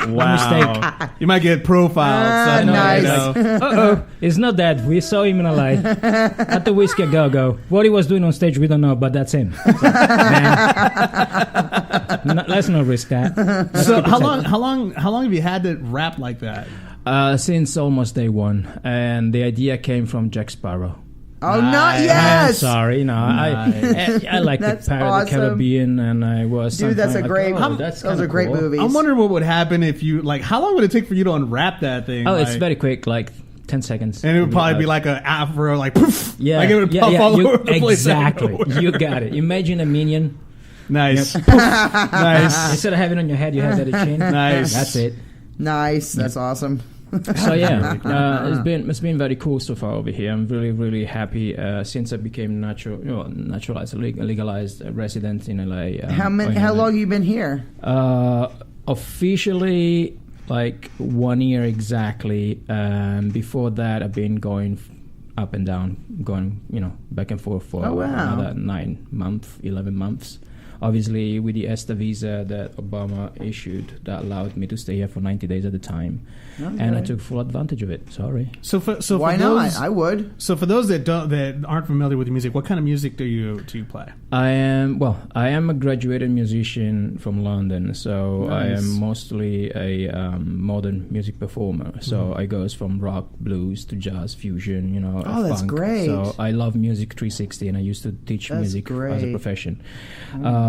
wow. You might get profiled. Ah, suddenly, nice. you know. Uh-oh. It's not that. We saw him in a lie. At the Whiskey Go-Go. What he was doing on stage, we don't know, but that's him. So, let's not risk that. So how long have you had it wrapped like that? Since almost day one. And the idea came from Jack Sparrow. Oh, no, Nice. yes. I'm sorry, I like the That's Pirate of awesome. the Caribbean, and I was Dude, that's a something great, like, that's those kinda are great cool. movies. I'm wondering what would happen if you, like, how long would it take for you to unwrap that thing? Oh, like, it's very quick, like 10 seconds. and it would probably be like an afro, like, poof. Yeah, Like it would puff all you- over the place. exactly. You got it. Imagine a minion. Nice. Nice. Instead of having it on your head, you have that at chin. Nice. That's it. Nice. That's awesome. So yeah, it's been very cool so far over here. I'm really happy since I became naturalized, legalized resident in LA. How long have you been here? Officially, like 1 year exactly. Before that, I've been going up and down, going back and forth for another 9 months, 11 months. Obviously, with the ESTA visa that Obama issued, that allowed me to stay here for 90 days at a time, and I took full advantage of it. Sorry. So Why for those, not? I would. So for those that aren't familiar with your music, what kind of music do you play? I am a graduated musician from London, so I am mostly a modern music performer. So I goes from rock, blues to jazz, fusion. Oh, that's funk. great. So I love music 360, and I used to teach music as a profession.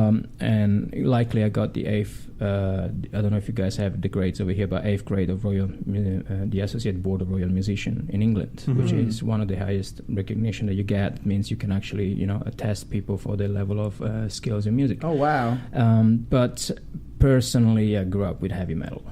And likely I got the 8th. I don't know if you guys have the grades over here, but 8th grade of the Associate Board of Royal Musician in England, which is one of the highest recognition that you get. It means you can actually attest people for their level of skills in music. Oh, wow. But personally, I grew up with heavy metal.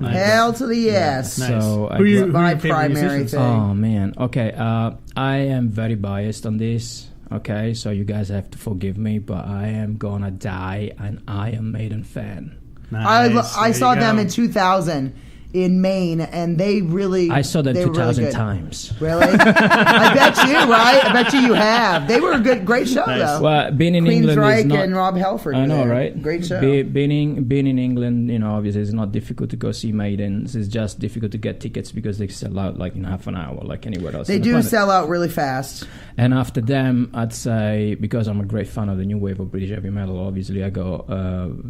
Hell to the yes. Nice. So Who are your My favorite primary musicians? thing. Oh man. Okay. I am very biased on this. Okay, so you guys have to forgive me, but I am gonna die an Iron Maiden fan. Nice. I There saw you them go. in 2000 in Maine, and they really. I saw them they were 2,000 really good. times. Really? I bet you, right? I bet you have. They were a great show, though. Well, being in Queen's England Reich is not. and Rob Halford. I were know, there. right? Great show. Being in England, obviously it's not difficult to go see Maidens. It's just difficult to get tickets because they sell out like in half an hour, like anywhere else. They on the do planet. sell out really fast. And after them, I'd say, because I'm a great fan of the new wave of British heavy metal, obviously I go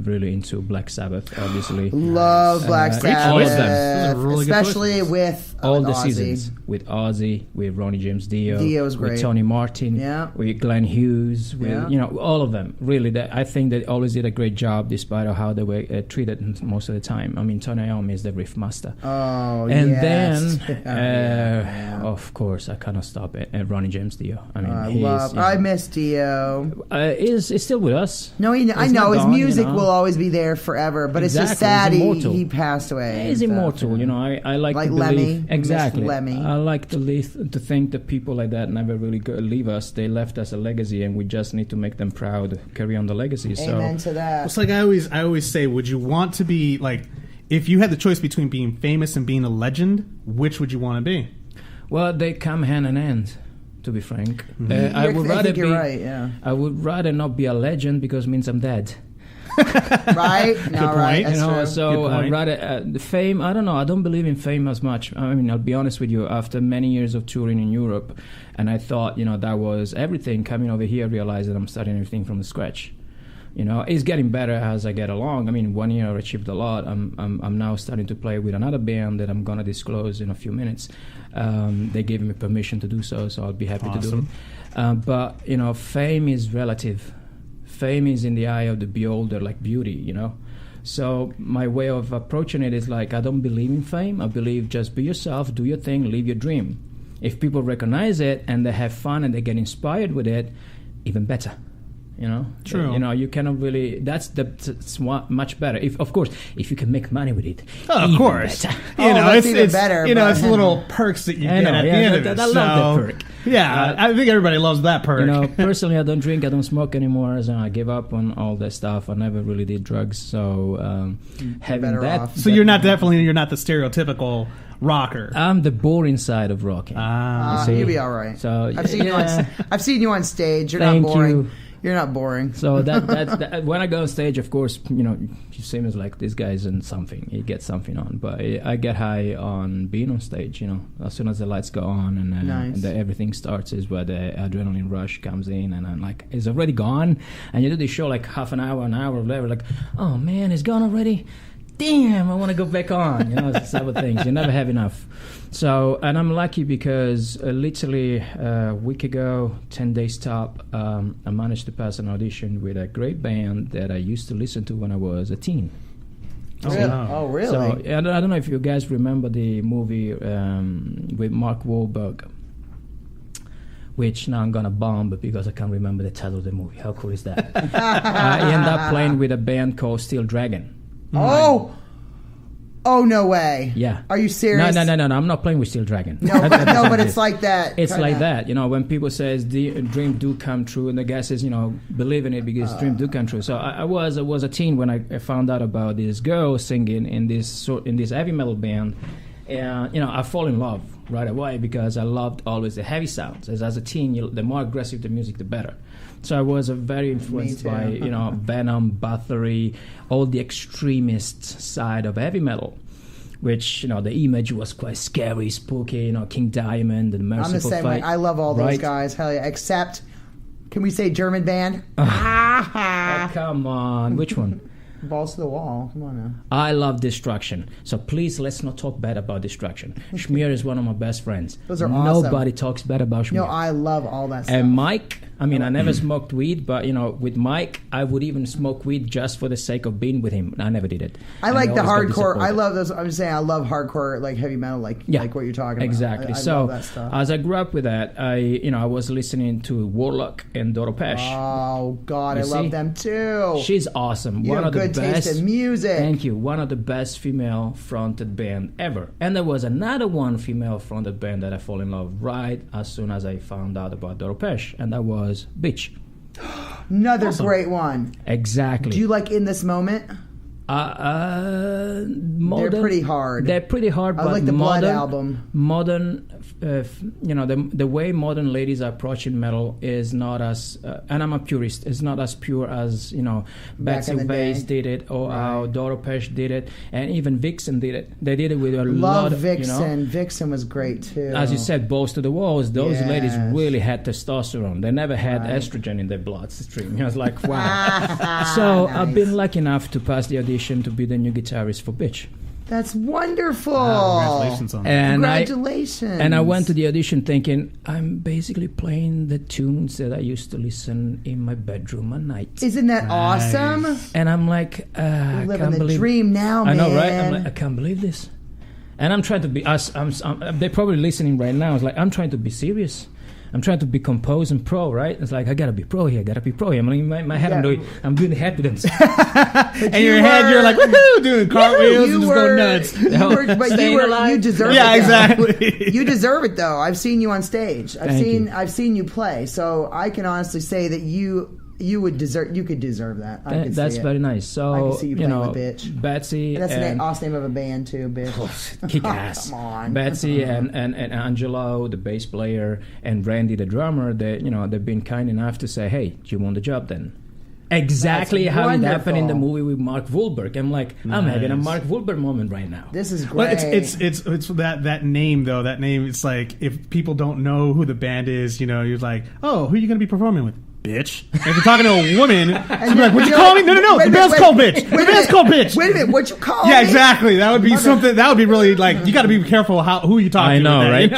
really into Black Sabbath, obviously. Love Black Sabbath. all of them. Those are really good especially choices. with All the Ozzy. seasons. With Ozzy, with Ronnie James Dio. Dio's great. With Tony Martin. Yeah. With Glenn Hughes. With, Yeah. all of them. Really, I think they always did a great job despite of how they were treated most of the time. I mean, Tony Iommi is the riff master. Oh, And yes. then, of course, I cannot stop it. And Ronnie James Dio. I mean, I miss Dio. Is still with us. No, I He's know not his gone, music will always be there forever, but it's just sad Exactly, he's he immortal. passed away. He's and stuff. immortal, I like Like to Lemmy. believe I miss exactly. Lemmy. I like to think that people like that never really leave us. They left us a legacy, and we just need to make them proud, carry on the legacy. Amen to that. It's like I always say, would you want to be like, if you had the choice between being famous and being a legend, which would you want to be? Well, they come hand in hand. To be frank, I think you're right. Yeah. I would rather not be a legend because it means I'm dead. Right? No, right. point. That's true. So Good I'd point. rather the fame. I don't know. I don't believe in fame as much. I mean, I'll be honest with you. After many years of touring in Europe, and I thought, that was everything. Coming over here, I realized that I'm starting everything from the scratch. It's getting better as I get along. I mean, 1 year I achieved a lot. I'm now starting to play with another band that I'm gonna disclose in a few minutes. They gave me permission to do so I'll be happy to do it. But fame is relative. Fame is in the eye of the beholder, like beauty. So my way of approaching it is like, I don't believe in fame. I believe just be yourself, do your thing, live your dream. If people recognize it and they have fun and they get inspired with it, even better. True. You cannot really. That's much better. Of course, if you can make money with it. Oh, of course. Better. It's even better. It's little perks that you get at the end of it. I love that perk. Yeah, I think everybody loves that perk. Personally, I don't drink, I don't smoke anymore. So I gave up on all that stuff. I never really did drugs. So having that. Off. So you're not the stereotypical rocker. I'm the boring side of rocking. You'll be all right. So I've seen you on stage. You're Thank not boring. you. You're not boring. So that when I go on stage, of course, you seem as like this guy's in something. He gets something on. But I get high on being on stage. As soon as the lights go on and everything starts, is where the adrenaline rush comes in, and I'm like, it's already gone. And you do the show like half an hour, whatever. Like, oh man, it's gone already. Damn, I want to go back on. It's type of things. You never have enough. So, and I'm lucky because literally a week ago, 10 days top, I managed to pass an audition with a great band that I used to listen to when I was a teen. Oh, really? So, I don't know if you guys remember the movie with Mark Wahlberg, which now I'm going to bomb because I can't remember the title of the movie. How cool is that? I ended up playing with a band called Steel Dragon. Oh, no way. Yeah. Are you serious? No. I'm not playing with Steel Dragon. No, but it's like that. It's like that. When people says dream do come true, and the guy says, believe in it because dream do come true. So I was a teen when I found out about this girl singing in this heavy metal band. And, I fall in love right away because I loved always the heavy sounds. As a teen, the more aggressive the music, the better. So I was very influenced by, Venom, Bathory, all the extremist side of heavy metal, which, the image was quite scary, spooky, King Diamond and Merciful Fate. I'm the same way. I love all those guys. Hell yeah. Except, can we say German band? Oh, come on. Which one? Balls to the wall. Come on now. I love Destruction. So please, let's not talk bad about Destruction. Schmear is one of my best friends. Those are awesome. Nobody talks bad about Schmear. No, I love all that stuff. And Mike, I never smoked weed, but, with Mike, I would even smoke weed just for the sake of being with him. I never did it. I like the hardcore. I love those. I'm saying I love hardcore, like heavy metal, like what you're talking about. Exactly. I so love that stuff. as I grew up with that, I was listening to Warlock and Doro Pesh. Oh, God, I love them too. She's awesome. You have good taste in music. Thank you. One of the best female fronted band ever. And there was another one female fronted band that I fell in love right as soon as I found out about Doro Pesh, and that was Bitch. Another great one. Exactly. Do you like In This Moment? Modern, they're pretty hard. They're pretty hard, I but like the modern, Blood album. Modern, the way modern ladies are approaching metal is not as, and I'm a purist, it's not as pure as, Betsy Weiss did it, or how Doro Pesh did it, and even Vixen did it. They did it with a lot of, Vixen. Vixen was great too. As you said, balls to the walls. Those ladies really had testosterone. They never had estrogen in their bloodstream. I was like, wow. So nice. I've been lucky enough to pass the audition to be the new guitarist for Bitch. That's wonderful. Congratulations on that. Congratulations. And I went to the audition thinking, I'm basically playing the tunes that I used to listen in my bedroom at night. Isn't that awesome? And I'm like, I can't believe the dream now, man. I know, right? I'm like, I can't believe this. And I'm trying to be, they're probably listening right now. It's like, I'm trying to be serious. I'm trying to be composed and pro, right? It's like, I gotta be pro here, I'm like, my head, I'm doing the head dance. And your head, you're like, woohoo, doing cartwheels and just going nuts. You deserve it. Yeah, exactly. You deserve it, though. I've seen you on stage. I've seen you play. So I can honestly say that you could deserve that. That's very nice. So I can see you playing with Bitch. Betsy, that's the awesome name of a band too, Bitch. Kick ass. Come on. Betsy and Angelo, the bass player, and Randy, the drummer. They've been kind enough to say, "Hey, do you want the job then?" Exactly how it happened in the movie with Mark Wahlberg. I'm like, I'm having a Mark Wahlberg moment right now. This is great. Well, it's that name though. That name. It's like if people don't know who the band is, you're like, oh, who are you going to be performing with? Bitch. If you're talking to a woman, she'll be like, what you call me? No. The band's called Bitch. The band's called Bitch. Wait a minute, what you call me? Yeah, exactly. That would be something, that would be really like, you got to be careful who you talk to. I know, right?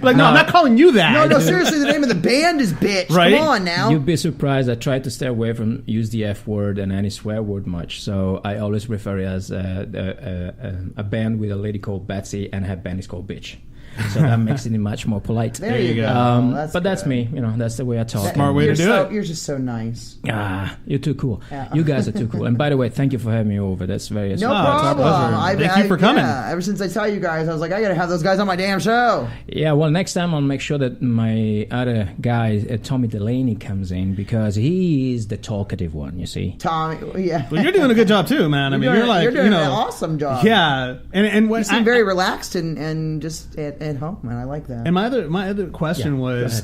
Like, no, I'm not calling you that. No, seriously, the name of the band is Bitch. Right? Come on now. You'd be surprised. I try to stay away from use the F word and any swear word much. So I always refer it as a band with a lady called Betsy and her band is called Bitch. so that makes it much more polite. There you go. But that's me. That's the way I talk. Smart way to do it. You're just so nice. You're too cool. Yeah. You guys are too cool. And by the way, thank you for having me over. That's very No problem. Thank you for coming. Yeah, ever since I saw you guys, I was like, I got to have those guys on my damn show. Yeah, well, next time I'll make sure that my other guy, Tommy Delaney, comes in because he is the talkative one, you see. Tommy, yeah. Well, you're doing a good job too, man. You're doing an awesome job. Yeah, and you seem very relaxed and just at home, man. I like that. And my other question was,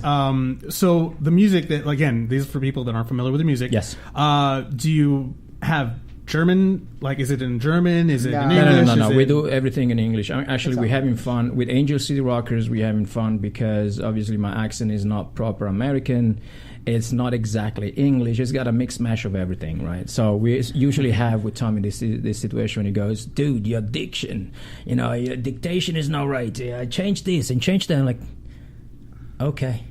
so the music that, again, these are for people that aren't familiar with the music. Yes. Do you have German? Like, is it in German? Is it in English? No. We do everything in English. Actually, we're having fun with Angel City Rockers. We're having fun because obviously my accent is not proper American. It's not exactly English. It's got a mixed mash of everything, right? So we usually have with Tommy this situation when he goes, dude, your diction, your dictation is not right. I changed this and changed that. I'm like, okay.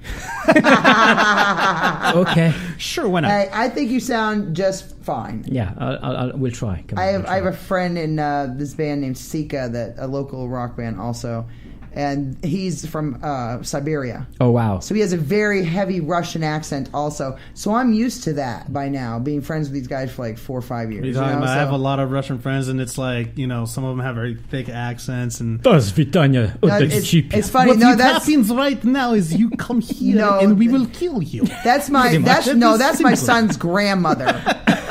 Okay. Sure, why not? I think you sound just fine. Yeah, we'll try. I have a friend in this band named Sika, a local rock band also. And he's from Siberia. Oh, wow. So he has a very heavy Russian accent also. So I'm used to that by now, being friends with these guys for like 4 or 5 years. I have a lot of Russian friends, and it's like, some of them have very thick accents. And it's funny. What happens right now is you come here and we will kill you. That's my son's grandmother,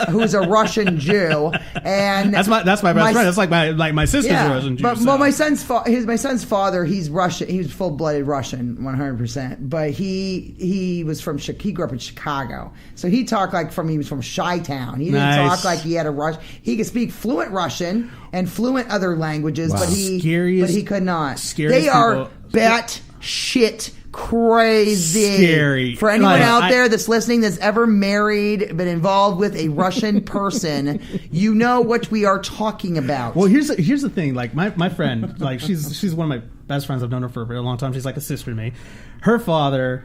who's a Russian Jew, and that's my best friend. That's like my sister's a Russian Jew. Well, my son's father, he's Russian. He was full-blooded Russian, 100%. But he was he grew up in Chicago, so he talked he was from Chi-Town. He didn't talk like he had a Russian. He could speak fluent Russian and fluent other languages, but he could not. They are bat shit crazy. Scary. For anyone out there that's listening that's ever married, been involved with a Russian person, you know what we are talking about. Well, here's the thing. Like my friend, like she's one of my best friends. I've known her for a very long time. She's like a sister to me. Her father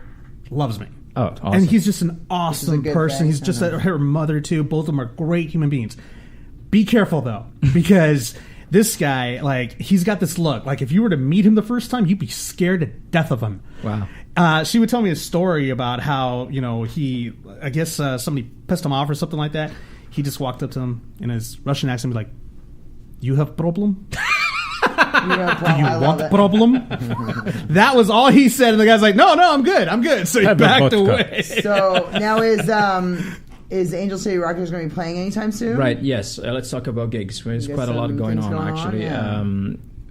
loves me. Oh, awesome. And he's just an awesome person. thing. He's just her mother too. Both of them are great human beings. Be careful though, because this guy, he's got this look. Like, if you were to meet him the first time, you'd be scared to death of him. Wow. She would tell me a story about how, I guess somebody pissed him off or something like that. He just walked up to him in his Russian accent and be like, you have problem? Do you want problem? That was all he said. And the guy's like, no, I'm good. So he backed away. So now is Angel City Rockers going to be playing anytime soon? Right, yes. Let's talk about gigs. There's quite a lot going on, actually.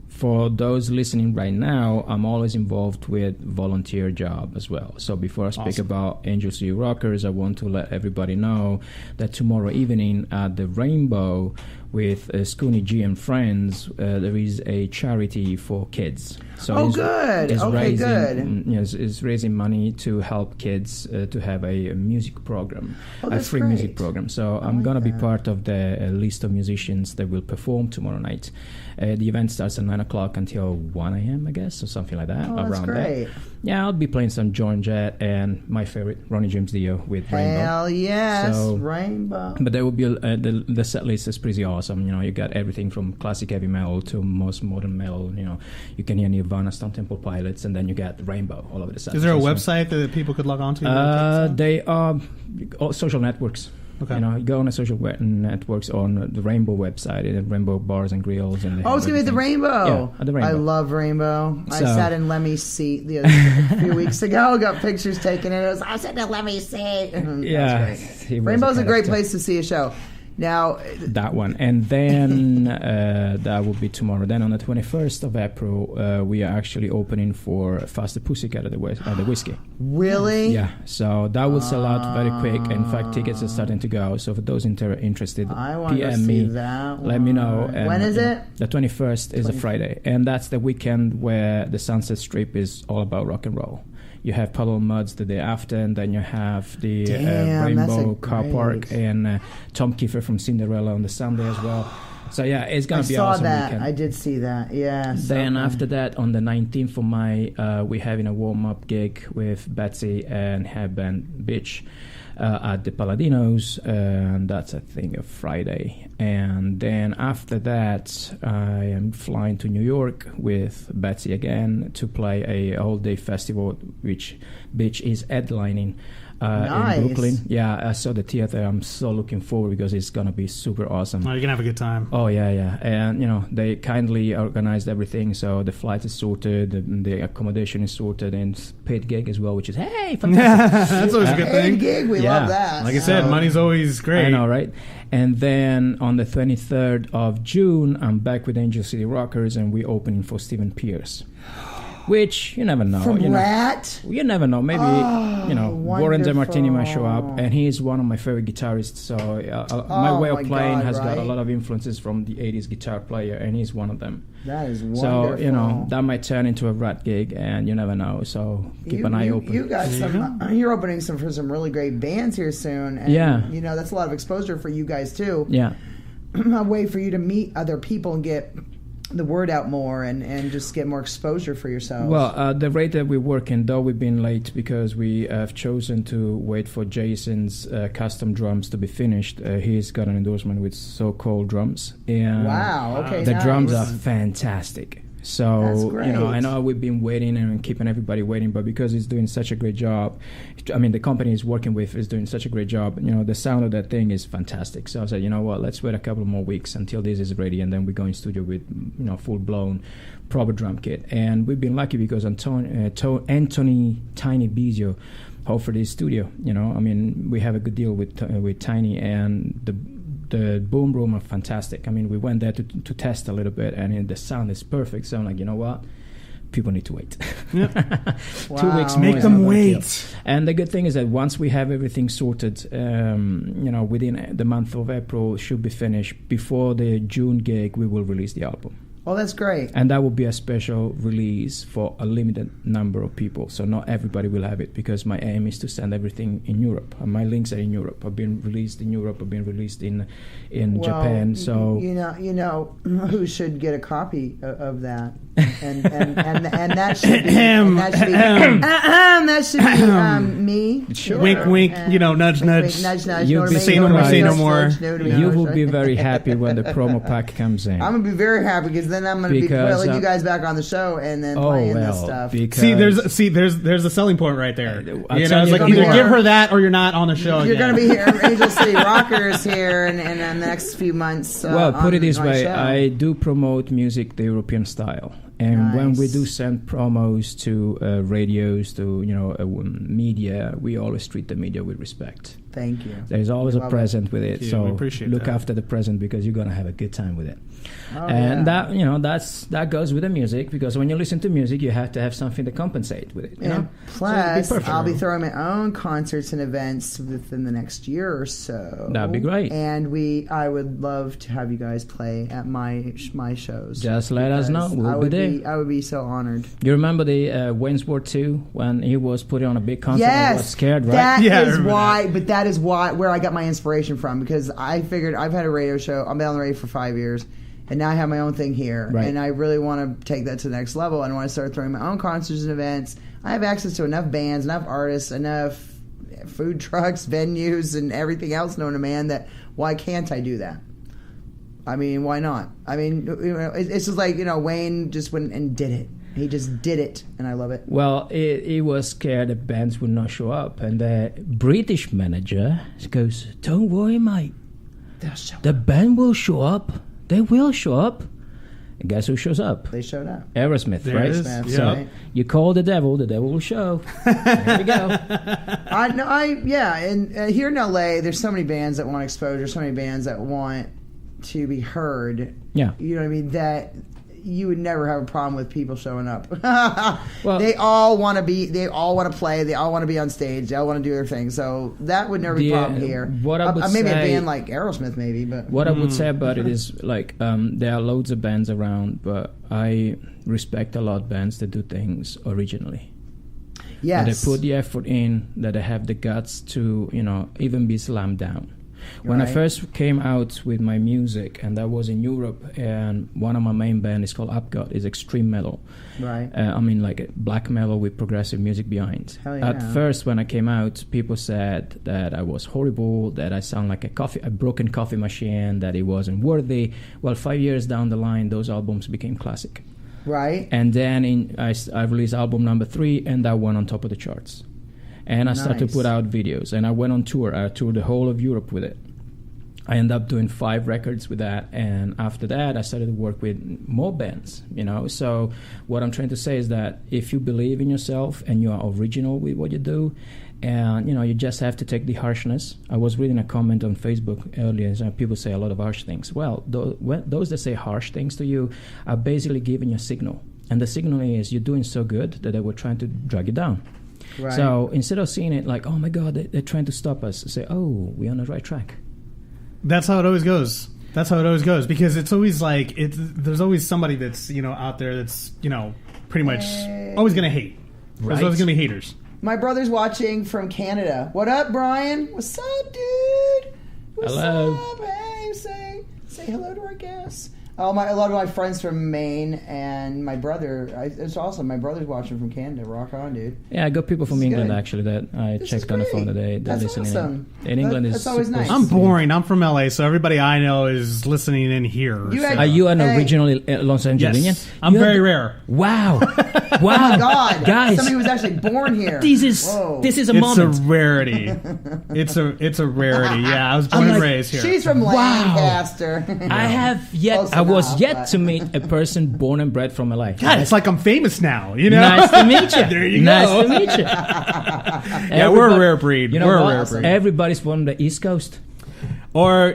For those listening right now, I'm always involved with volunteer job as well. So before I speak about Angel City Rockers, I want to let everybody know that tomorrow evening at the Rainbow with Scooney G and friends, there is a charity for kids. So good. Good. Yes, it's raising money to help kids to have a music program, a free music program. So I'm going to be part of the list of musicians that will perform tomorrow night. The event starts at 9 o'clock until 1 a.m., I guess, or something like that. That's great. That. Yeah, I'll be playing some Joan Jett and my favorite, Ronnie James Dio with Rainbow. Hell yes, Rainbow. But there will be the set list is pretty awesome. You got everything from classic heavy metal to most modern metal. You can hear Nirvana, Stone Temple Pilots, and then you get Rainbow all over the set. Is there a website that people could log on to? They are social networks. Okay. You go on the social networks on the Rainbow website, Rainbow Bars and Grills. And it's going to be at the Rainbow. Yeah, at the Rainbow. I love Rainbow. I sat in Lemmy's seat a few weeks ago, got pictures taken, and I was sitting in Lemmy's seat. Yeah. Rainbow's a great place to see a show. Now that one, and then that will be tomorrow. Then on the 21st of April, we are actually opening for Faster Pussycat at the Whiskey. Really? Yeah. So that will sell out very quick. In fact, tickets are starting to go. So for those interested, PM me. Let me know. And when is it? The 21st is a Friday, and that's the weekend where the Sunset Strip is all about rock and roll. You have Puddle Muds the day after, and then you have the Rainbow Car Park and Tom Kiefer from Cinderella on the Sunday as well. So yeah, it's gonna be awesome. awesome. I saw that. Weekend. I did see that. Yeah. Then after that, on the 19th of May, we're having a warm-up gig with Betsy and her band Bitch at the Paladinos, and that's I think a Friday. And then after that, I am flying to New York with Betsy again to play a all-day festival, which Bitch is headlining. Nice. In Brooklyn. Yeah, I saw the theater. I'm so looking forward because it's going to be super awesome. Oh, you're going to have a good time. Oh, yeah. And, they kindly organized everything. So the flight is sorted, the accommodation is sorted, and paid gig as well, which is, hey, fantastic. That's always a good thing. Paid gig, we love that. Like I said, money's always great. I know, right? And then on the 23rd of June, I'm back with Angel City Rockers, and we're opening for Stephen Pierce. Which you never know. From Rat? You never know. Maybe Warren DeMartini might show up, and he's one of my favorite guitarists. So my way of playing has got a lot of influences from the '80s guitar player, and he's one of them. That is wonderful. So that might turn into a Rat gig, and you never know. So keep an eye open. You got some. You're opening for some really great bands here soon. And, that's a lot of exposure for you guys too. Yeah, a way for you to meet other people and get the word out more and just get more exposure for yourselves. Well, the rate that we're working, though we've been late because we have chosen to wait for Jason's custom drums to be finished. He's got an endorsement with So-Called Drums. And wow, okay, the nice. drums are fantastic. So, I know we've been waiting and keeping everybody waiting, but because he's doing such a great job, the company he's working with is doing such a great job, the sound of that thing is fantastic. So I said, you know what, let's wait a couple more weeks until this is ready, and then we go in studio with, full-blown proper drum kit. And we've been lucky because Anthony Tiny Bizio offered his studio, we have a good deal with Tiny, and the boom room are fantastic. We went there to test a little bit, and the sound is perfect. So I'm like, you know what? People need to wait. Yep. Wow. 2 weeks more. Make them wait. And the good thing is that once we have everything sorted, within the month of April, should be finished. Before the June gig, we will release the album. Oh, that's great. And that will be a special release for a limited number of people. So not everybody will have it, because my aim is to send everything in Europe. And my links are in Europe. I've been released in Europe. I've been released in Japan. So you know who should get a copy of that, and that should be me. Sure. Wink, wink. Nudge, nudge. Nudge. Say no more. Say no more. You will be very happy when the promo pack comes in. I'm gonna be very happy because then I'm gonna be putting you guys back on the show and then playing this stuff. There's a selling point right there. It's like either give her that or you're not on the show. You're gonna be here, Angel City Rockers here, in the next few months. Put it this way: I do promote music the European style. And when we do send promos to radios, to media, we always treat the media with respect. Thank you. There's always a present with it, so look that. After the present, because you're gonna have a good time with it. Oh, and that goes with the music, because when you listen to music, you have to have something to compensate with it. And plus, I'll be throwing my own concerts and events within the next year or so. That'd be great. And I would love to have you guys play at my shows. Just let us know. We'll be there. I would be so honored. You remember the Wayne's World 2 when he was putting on a big concert? Yes, and was scared, right? That is why. But that is where I got my inspiration from, because I figured I've had a radio show. I've been on the radio for 5 years, and now I have my own thing here, and I really want to take that to the next level. And I want to start throwing my own concerts and events. I have access to enough bands, enough artists, enough food trucks, venues, and everything else known to man. That why can't I do that? Why not? It's just like Wayne just went and did it. He just did it, and I love it. Well, he was scared that bands would not show up, and the British manager goes, "Don't worry, mate. The band will show up. They will show up." And guess who shows up? They showed up. Aerosmith, right? So you call the devil will show. There we go. And here in LA, there's so many bands that want exposure, so many bands that want to be heard. Yeah. You know what I mean? That you would never have a problem with people showing up. Well, they all want to play, they all want to be on stage, they all want to do their thing. So that would never be a problem here. What I would maybe say, a band like Aerosmith, maybe. But what I would say about it is there are loads of bands around, but I respect a lot of bands that do things originally. Yes. And they put the effort in, that they have the guts to even be slammed down. When I first came out with my music, and that was in Europe, and one of my main bands is called Upgut, is extreme metal. Right. I mean, like a black metal with progressive music behind. Hell yeah. At first, when I came out, people said that I was horrible, that I sound like a broken coffee machine, that it wasn't worthy. Well, 5 years down the line, those albums became classic. Right. And then I released album number 3, and that went on top of the charts. And I started to put out videos, and I went on tour. I toured the whole of Europe with it. I ended up doing 5 records with that, and after that I started to work with more bands, So what I'm trying to say is that if you believe in yourself and you are original with what you do, and you just have to take the harshness. I was reading a comment on Facebook earlier, and people say a lot of harsh things. Well, those that say harsh things to you are basically giving you a signal, and the signal is you're doing so good that they were trying to drag you down. Right. So instead of seeing it like, oh my God, they're trying to stop us, say, oh, we're on the right track. That's how it always goes. Because it's always like there's always somebody that's out there that's pretty much always going to hate. Right. There's always going to be haters. My brother's watching from Canada. What up, Brian? What's up, dude? Hello. Up? Hey, say hello to our guests. A lot of my friends from Maine and my brother. It's awesome. My brother's watching from Canada. Rock on, dude. Yeah, I got people from England actually that I checked on the phone today. They're listening awesome. In England, that's always nice. I'm boring. I'm from LA, so everybody I know is listening in here. Are you an original Los Angelian? Yes. I'm very rare. Wow. Oh my God, guys! Somebody was actually born here. This is a moment. It's a rarity. It's a rarity. Yeah, I was born and raised here. She's from Lancaster. I was yet to meet a person born and bred from LA. God, it's like I'm famous now. Nice to meet you. There you go. Nice to meet you. Yeah, we're a rare breed. We're a rare breed. Everybody's from the East Coast. Or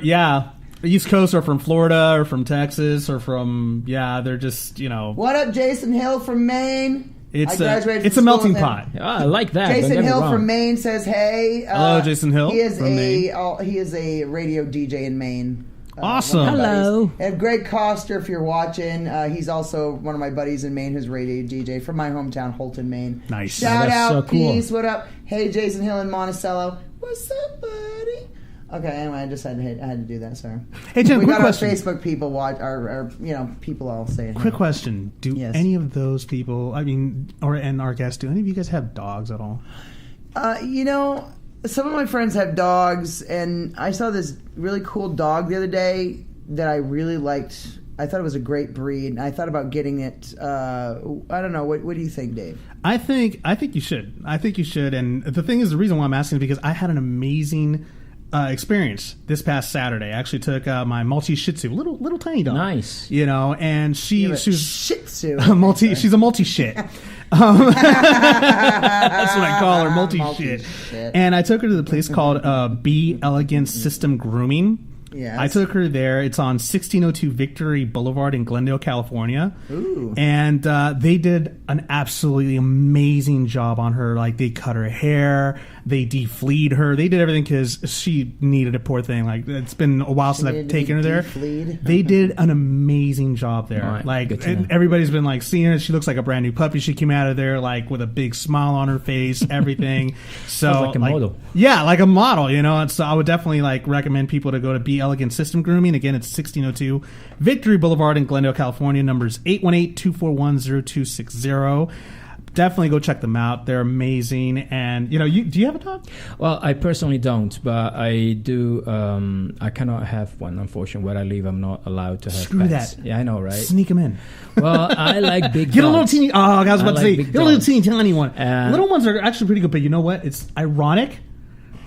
East Coast, or from Florida, or from Texas, or from they're just What up, Jason Hill from Maine? It's a melting pot. Oh, I like that. Jason Hill from Maine says, "Hey, hello, Jason Hill." He is a radio DJ in Maine. Awesome. Hello. And Greg Coster, if you're watching, he's also one of my buddies in Maine who's radio DJ from my hometown, Holton, Maine. Nice. Shout out, so cool. peace. What up? Hey, Jason Hill in Monticello. What's up, buddy? Okay, anyway, I had to do that. Sorry. Hey, Jen, we quick got question. our Facebook people watch, our people all saying. Quick question: do any of those people, and our guests, do any of you guys have dogs at all? Some of my friends have dogs, and I saw this really cool dog the other day that I really liked. I thought it was a great breed, and I thought about getting it. I don't know. What do you think, Dave? I think you should. And the thing is, the reason why I'm asking is because I had an amazing experience this past Saturday. I actually took my Maltese Shih Tzu, little tiny dog. Nice. And she's Shih Tzu. She's a multi-shit. That's what I call her, multi-shit. And I took her to the place called B Elegant System Grooming. Yes. I took her there. It's on 1602 Victory Boulevard in Glendale, California. Ooh. And they did an absolutely amazing job on her. Like, they cut her hair, they defleed her, they did everything because she needed a poor thing. Like, it's been a while since I've taken her there. They did an amazing job there. Right, like, everybody's been like seeing her. She looks like a brand new puppy. She came out of there like with a big smile on her face, everything. So like a model. Yeah, like a model. And so I would definitely recommend people to go to B Elegant System Grooming. Again, it's 1602 Victory Boulevard in Glendale, California. Numbers 818-241-0260. Definitely go check them out. They're amazing. And do you have a dog? Well, I personally don't, but I do. I cannot have one. Unfortunately, where I live, I'm not allowed to have Screw pets. that. Yeah, I know, right? Sneak them in. Well, I like big dogs. Get a little teeny. Oh, I was about to say, big get a little dogs. teeny tiny one. Little ones are actually pretty good, but you know what? It's ironic.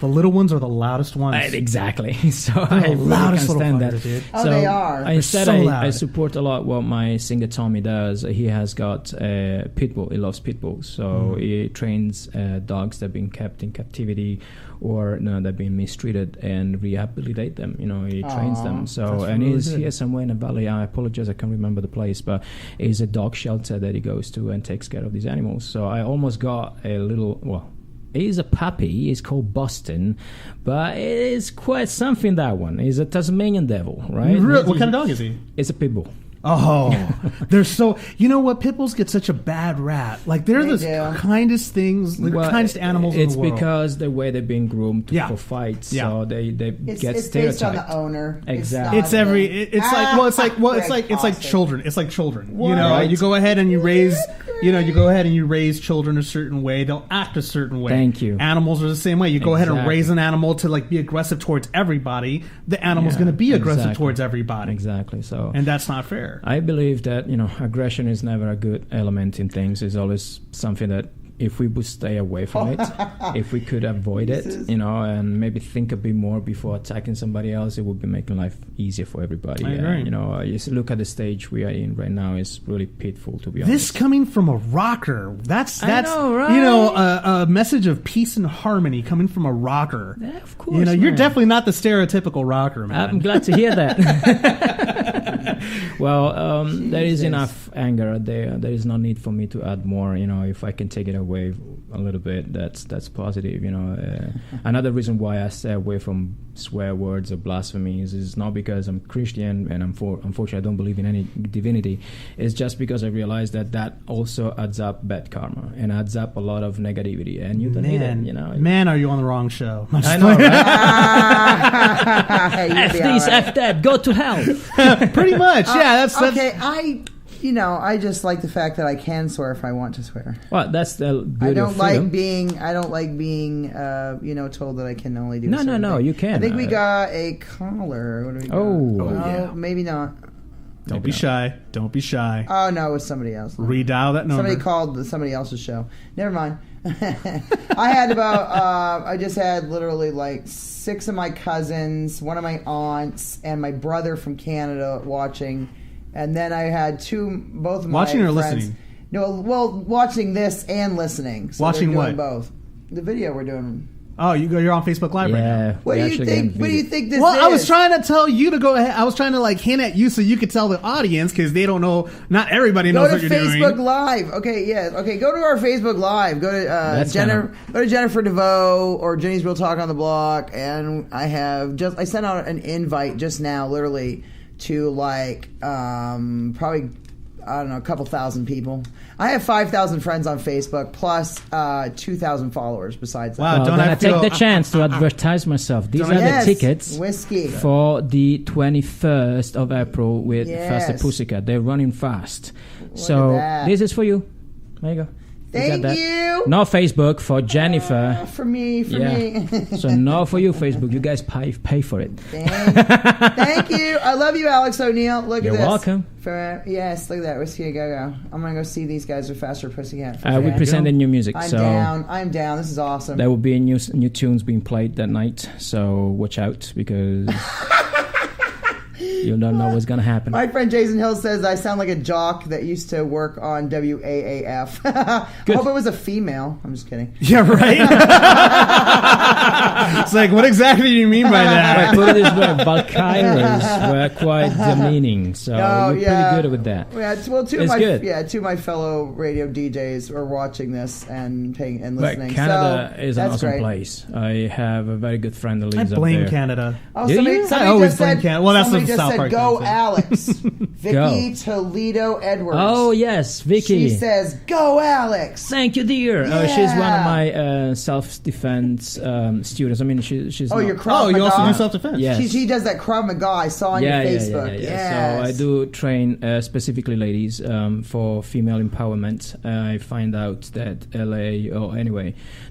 The little ones are the loudest ones. Exactly. So I really can't stand that. Dude. So they are. Instead, so I support a lot what my singer Tommy does. He has got a pit bull. He loves pit bulls. So he trains dogs that have been kept in captivity or that have been mistreated and rehabilitate them. He trains them. So he's here somewhere in the valley. I apologize, I can't remember the place, but it's a dog shelter that he goes to and takes care of these animals. So I almost got a little He's a puppy. He's called Boston, but it is quite something, that one. He's a Tasmanian devil, right? What kind of dog is he? It's a pit bull. Oh, they're so. You know what? Pit bulls get such a bad rap. Like they're the kindest things, the kindest animals in the world. It's because the way they've been groomed for fights. Yeah. So they get stereotyped. It's based on the owner. Exactly. It's like children. It's like children. What? You know, you go ahead and you raise. You know, you go ahead and you raise children a certain way. They'll act a certain way. Thank you. Animals are the same way. You go ahead and raise an animal to like be aggressive towards everybody. The animal's going to be aggressive towards everybody. Exactly. So, and that's not fair. I believe that aggression is never a good element in things. It's always something that if we would stay away from it, if we could avoid it, and maybe think a bit more before attacking somebody else, it would be making life easier for everybody. You look at the stage we are in right now; it's really pitiful, to be honest. This coming from a rocker, that's I know, right? A message of peace and harmony coming from a rocker. Yeah, of course, you're definitely not the stereotypical rocker, man. I'm glad to hear that. Well, there is enough anger there. There is no need for me to add more. If I can take it away a little bit, that's positive. Another reason why I stay away from swear words or blasphemies is not because I'm Christian and unfortunately I don't believe in any divinity. It's just because I realize that also adds up bad karma and adds up a lot of negativity, and you don't need it. Man, are you on the wrong show? I know, right? F this, F that, go to hell. Pretty much, yeah. That's okay. I just like the fact that I can swear if I want to swear. Well, that's the beauty I don't of freedom. like being told that I can only do. No, you can. I think we got a caller. What do we got? Oh, maybe not. Don't be shy. Don't be shy. Oh no, it was somebody else. Redial that number. Somebody called somebody else's show. Never mind. I just had literally like 6 of my cousins, one of my aunts, and my brother from Canada watching. And then I had both of my watching or friends. Listening? No, well, watching this and listening. So watching they're what? doing both. The video we're doing. Oh, you're on Facebook Live right now. What do you think? What do you think this is? Well, I was trying to tell you to go ahead. I was trying to hint at you so you could tell the audience because they don't know. Not everybody knows what you're doing. Go to Facebook Live. Okay, yeah. Okay, go to our Facebook Live. Go to Go to Jennifer DeVoe or Jenny's Real Talk on the Block, and I sent out an invite just now, literally, to probably a couple thousand people. I have 5,000 friends on Facebook plus 2,000 followers besides that. Wow, don't I take the chance to advertise myself? These are the tickets for the 21st of April with Faster Pussycat. They're running fast. So this is for you. There you go. Thank you. No Facebook for Jennifer. For me. So no for you, Facebook. You guys pay for it. Thank you. I love you, Alex O'Neill. Look at this. You're welcome. Yes, look at that. Let's see go. I'm going to go see these guys with Faster Pussycat. We presented new music. I'm down. This is awesome. There will be new tunes being played that night. So watch out because... you don't know what's going to happen. My friend Jason Hill says I sound like a jock that used to work on WAAF. I hope it was a female. I'm just kidding. Yeah, right? It's like, what exactly do you mean by that? Put it this way, Valkyries were quite demeaning, so you're pretty good with that. Yeah, well, two of my fellow radio DJs are watching this and listening. But Canada is an awesome place. I have a very good friend that lives up there. I blame Canada. Oh, somebody I always blame Canada. Well, that's the South Park. Go, Alex. Vicky Toledo Edwards. Oh, yes, Vicky. She says, go, Alex. Thank you, dear. Yeah. She's one of my self-defense students. I mean, she's you're Krav Maga? You also do self-defense? Yes. She does that Krav Maga. I saw on your Facebook. Yeah. Yes. So I do train specifically ladies for female empowerment. I find out that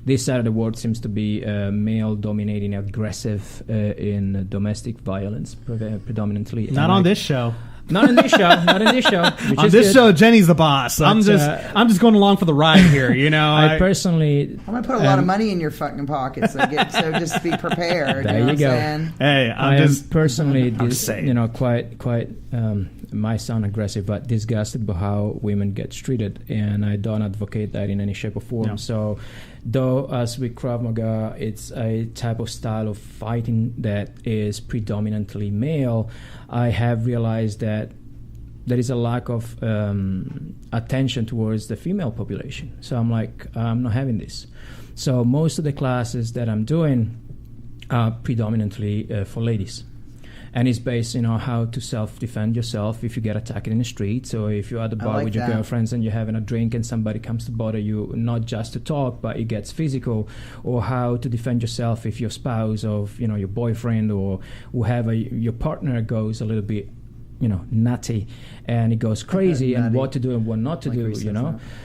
this side of the world seems to be male-dominating, aggressive in domestic violence, predominantly. Not on this show. Not in this show. On this show, Jenny's the boss. But, I'm just going along for the ride here. I personally. I'm gonna put a lot of money in your fucking pockets. So just be prepared. There you go. Hey, I am personally, quite. Might sound aggressive, but disgusted by how women get treated, and I don't advocate that in any shape or form. No. So, though as with Krav Maga, it's a type of style of fighting that is predominantly male, I have realized that there is a lack of attention towards the female population. So I'm like, I'm not having this. So most of the classes that I'm doing are predominantly for ladies. And it's based, how to self-defend yourself if you get attacked in the streets, or if you're at the bar with your girlfriends and you're having a drink and somebody comes to bother you, not just to talk, but it gets physical, or how to defend yourself if your spouse or, your boyfriend or whoever, your partner goes a little bit, nutty, and it goes crazy, and what to do and what not to do,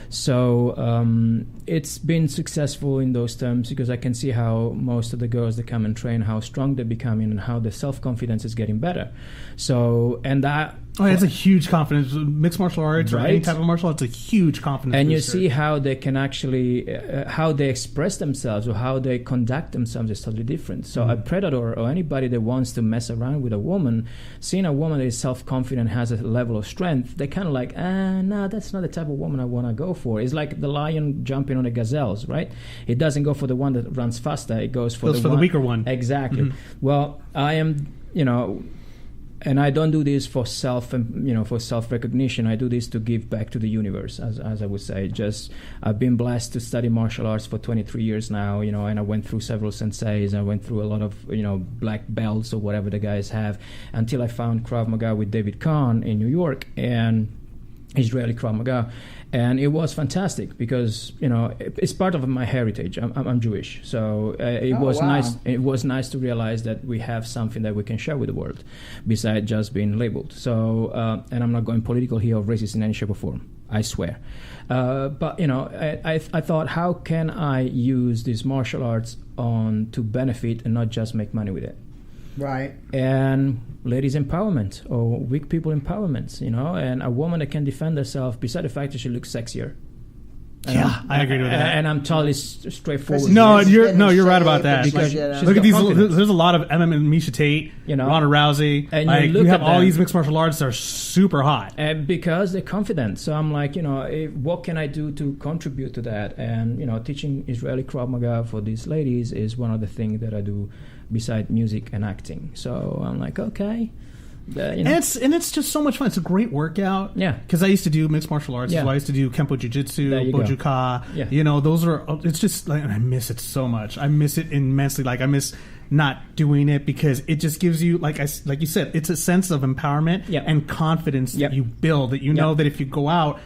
So it's been successful in those terms, because I can see how most of the girls that come and train, how strong they're becoming and how their self-confidence is getting better. So, and that... Oh, it's a huge confidence. Mixed martial arts or any type of martial arts, it's a huge confidence and booster. You see how they can actually, how they express themselves or how they conduct themselves is totally different. So a predator or anybody that wants to mess around with a woman, seeing a woman that is self-confident, has a level of strength, they kind of like, no, that's not the type of woman I want to go for. It's like the lion jumping on the gazelles, right? It doesn't go for the one that runs faster. It goes for the weaker one. Exactly. Mm-hmm. Well, I am, and I don't do this for self-recognition. I do this to give back to the universe, as I would say. I've been blessed to study martial arts for 23 years now, and I went through several senseis. I went through a lot of, black belts or whatever the guys have, until I found Krav Maga with David Kahn in New York, and Israeli Krav Maga. And it was fantastic because, it's part of my heritage. I'm Jewish. So it was nice. It was nice to realize that we have something that we can share with the world besides just being labeled. So, and I'm not going political here or racist in any shape or form, I swear. But, I thought, how can I use these martial arts to benefit and not just make money with it? Right. And ladies empowerment or weak people empowerment, and a woman that can defend herself, beside the fact that she looks sexier. Yeah, I agree with that. And I'm totally straightforward. No, you're right about that. Because look at these. There's a lot of MMA, Misha Tate, Ronda Rousey, and you have all these mixed martial arts that are super hot. And because they're confident. So I'm like, what can I do to contribute to that? And teaching Israeli Krav Maga for these ladies is one of the things that I do beside music and acting. So I'm like, okay. And it's just so much fun. It's a great workout. Yeah. Because I used to do mixed martial arts. Yeah. So I used to do Kempo Jiu-Jitsu, Bojuka. Yeah. Those are, it's just like, and I miss it so much. I miss it immensely. Like, I miss not doing it because it just gives you, like you said, it's a sense of empowerment and confidence that you build, that know that if you go out,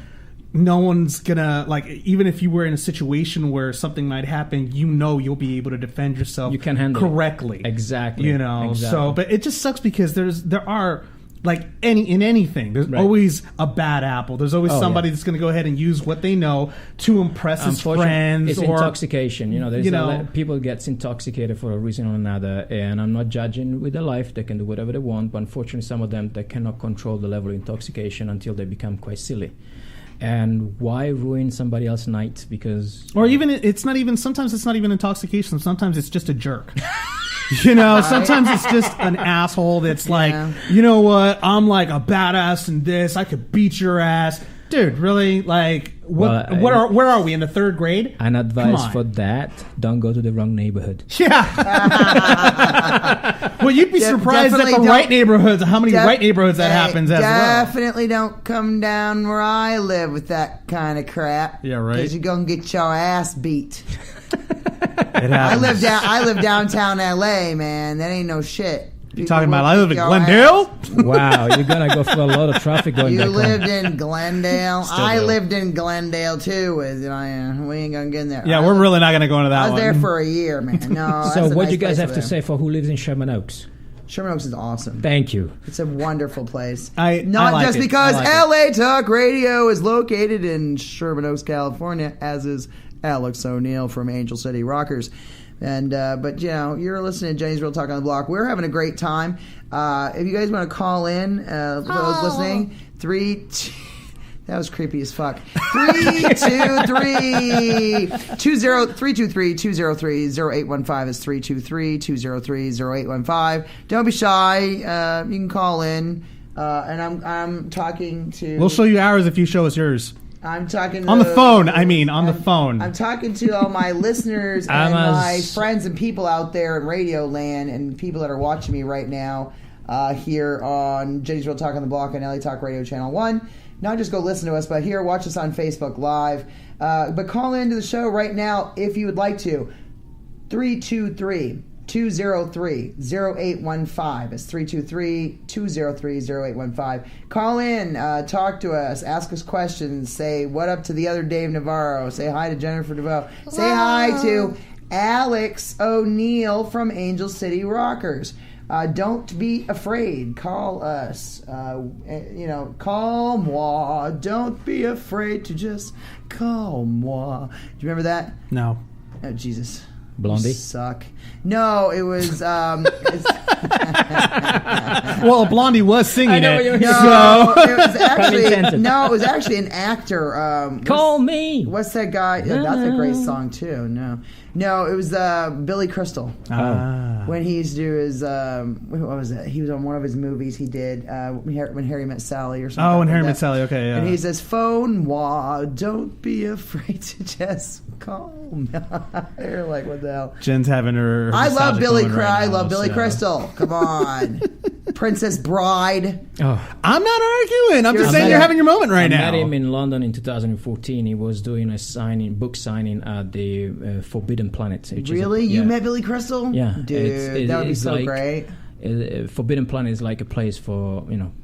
no one's gonna, like, even if you were in a situation where something might happen, you'll be able to defend yourself. You can handle correctly. It. Exactly. Exactly. So, but it just sucks because there are, like, in anything, there's always a bad apple. There's always somebody that's going to go ahead and use what they know to impress his friends. It's intoxication. People get intoxicated for a reason or another, and I'm not judging with their life. They can do whatever they want, but unfortunately, some of them, they cannot control the level of intoxication until they become quite silly. And why ruin somebody else's night? Because... Or even, sometimes it's not even intoxication. Sometimes it's just a jerk. Sometimes it's just an asshole that's like, you know what? I'm like a badass in this. I could beat your ass. Dude, really? Like, where are we, in the third grade? An advice for that, don't go to the wrong neighborhood. Yeah. Well, you'd be surprised at the right neighborhoods, how many right neighborhoods that happens as well. Definitely don't come down where I live with that kind of crap. Yeah, right. Because you're going to get your ass beat. It happens. I live downtown L.A., man. That ain't no shit. You talking about I live in Glendale? Wow, you're going to go through a lot of traffic going back home. You lived in Glendale? I lived in Glendale, too. We ain't going to get in there. Yeah, we're really not going to go into that one. I was there for a year, man. No, so what do you guys have to say for who lives in Sherman Oaks? Sherman Oaks is awesome. Thank you. It's a wonderful place. Not just because LA Talk Radio is located in Sherman Oaks, California, as is Alex O'Neill from Angel City Rockers. And but you're listening to Jenny's Real Talk on the Block. We're having a great time. If you guys want to call in, those listening, that was creepy as fuck. 323-203-0815 is 323-203-0815. Don't be shy. You can call in. And I'm talking to... We'll show you ours if you show us yours. I'm talking on the phone. The phone. I'm talking to all my listeners and my friends and people out there in Radio Land and people that are watching me right now here on Jenny's Real Talk on the Block on LA Talk Radio Channel 1. Not just go listen to us, but here, watch us on Facebook Live. But call into the show right now if you would like to. 323 203-0815. It's 323-203-0815. Call in, talk to us, ask us questions, say what up to the other Dave Navarro, say hi to Jennifer DeVoe, say hi to Alex O'Neill from Angel City Rockers. Don't be afraid. Call us. Call moi. Don't be afraid to just call moi. Do you remember that? No. Oh, Jesus. Blondie? You suck. No, it was... Well, Blondie was singing it. It was actually an actor. Call me. What's that guy? That's a great song too. No, it was Billy Crystal. When he used to do his what was it? He was on one of his movies. He did When Harry Met Sally or something. Oh, When Harry Met Sally. Okay, yeah. And he says, "Phone moi, don't be afraid to just call me." You're like, what the hell? Jen's having her I love Billy. I love Billy so. Crystal. Come on, Princess Bride. Oh. I'm not arguing. I'm just saying you're having your moment right now. I met him in London in 2014. He was doing a book signing at the Forbidden Planet. Really? You met Billy Crystal? Yeah. Dude, that would be so great. Forbidden Planet is like a place for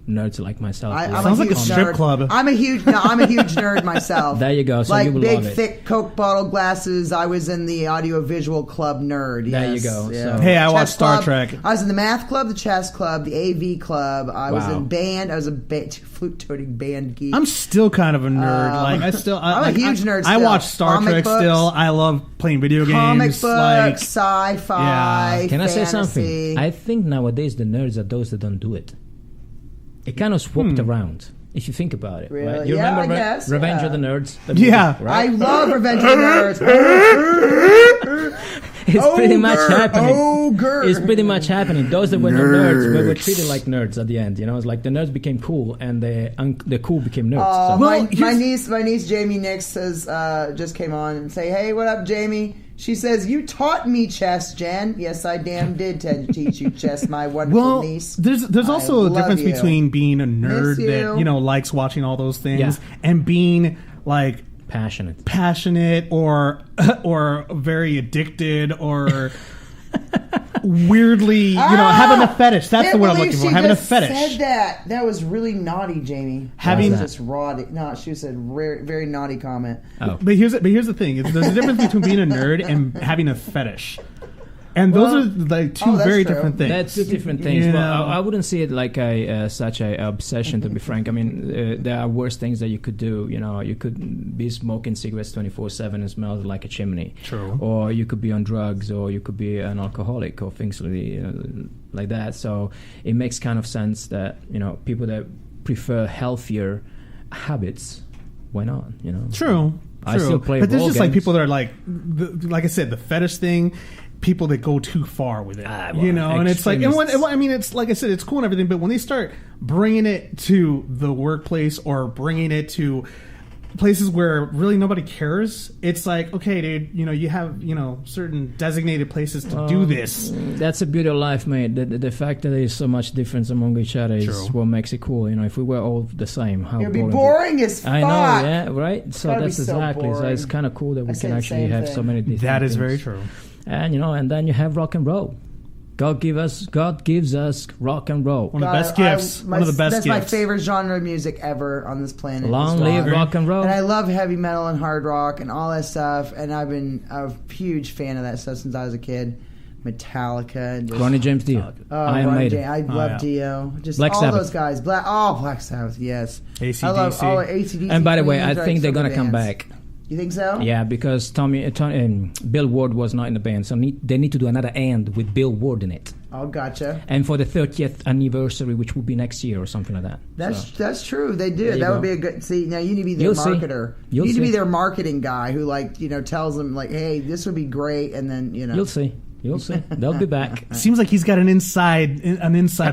nerds like myself. Sounds like a strip club. I'm a huge nerd myself. There you go. So like you will big, love it. thick Coke bottle glasses. I was in the audiovisual club nerd. There Yes. you go. Yeah. So. Hey, I watched Star Club. Trek. I was in the math club, the chess club, the AV club. I was Wow. in band. I was a flute-toting band geek. I'm still kind of a nerd. I'm a huge nerd I still. watch Star Comic Trek books. still. I love playing video games. Comic books, like, sci-fi, Yeah. Can I say fantasy. something? I think nowadays the nerds are those that don't do it. It kind of swapped around. If you think about it, Really? right? You Yeah, remember I guess, Revenge yeah. of the Nerds? Yeah. right? I love Revenge of the Nerds. It's pretty much happening. Ogre. It's pretty much happening. Those that were no nerds were treated like nerds at the end. It's like the nerds became cool and the cool became nerds. So. My niece Jamie Nix says just came on and say, "Hey, what up, Jamie?" She says, "You taught me chess, Jen." Yes, I damn did teach you chess, my wonderful niece. There's also a love difference you. between being a nerd Miss that you. likes watching all those things Yeah. and being like passionate or very addicted or weirdly having a fetish. That's the word I'm looking for. Having a fetish. Said that was really naughty, Jamie. Having that was just naughty. No, she said very naughty comment. Oh. But here's the thing: there's a difference between being a nerd and having a fetish. And those are like two very different things. That's two different things. Well, I wouldn't see it like such a obsession, to be frank. I mean, there are worse things that you could do. You could be smoking cigarettes 24/7 and smell like a chimney. True. Or you could be on drugs, or you could be an alcoholic, or things like that. So it makes kind of sense that people that prefer healthier habits, why not? True. I still play. But there's role just like games. people that are like I said, the fetish thing. People that go too far with it, and it's like, it's like I said, it's cool and everything, but when they start bringing it to the workplace or bringing it to places where really nobody cares, it's like, okay, dude, you have certain designated places to do this. That's the beauty of life, mate. The fact that there is so much difference among each other is what makes it cool. If we were all the same, how It'd be boring as fuck. I know, yeah, right. So That'd that's be so exactly. So it's kind of cool that we can actually have so many different. That is things. very true. And and then you have rock and roll. God gives us rock and roll. One of the best gifts. One of the best That's gifts. my favorite genre of music ever on this planet. Long live rock and roll. And I love heavy metal and hard rock and all that stuff. And I've been a huge fan of that stuff since I was a kid. Metallica and just, Ronnie James Dio. Iron Maiden. I love Dio. Just Black all Sabbath. those guys. Black Sabbath. Yes. AC/DC. I love all AC/DC. And by the way, Queen, I think they're gonna bands. come back. You think so? Yeah, because Bill Ward was not in the band, so they need to do another end with Bill Ward in it. Oh, gotcha. And for the 30th anniversary, which will be next year or something like that. That's true. They do. That would be a good. See, now you need to be their You'll see. marketer. You need to be their marketing guy who, tells them hey, this would be great, and then You'll see. You'll see. They'll be back. Seems like he's got an inside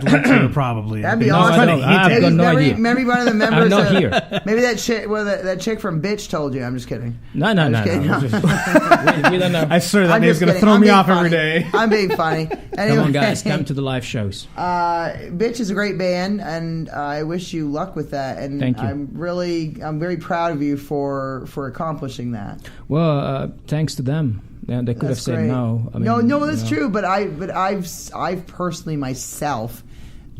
lecture, probably. That'd be No, awesome. I don't. I've got no idea. Maybe one of the members. I'm not here. Maybe that chick. Well, that chick from Bitch told you. I'm just kidding. No. kidding. We don't know. I swear that I'm name's just going to kidding. throw I'm me being off funny. every day. I'm being funny. Anyway, Come on, guys. Come to the live shows. Bitch is a great band, and I wish you luck with that. And Thank you. I'm very proud of you for accomplishing that. Well, thanks to them. They could have said no. I mean, no, that's true. But I've personally myself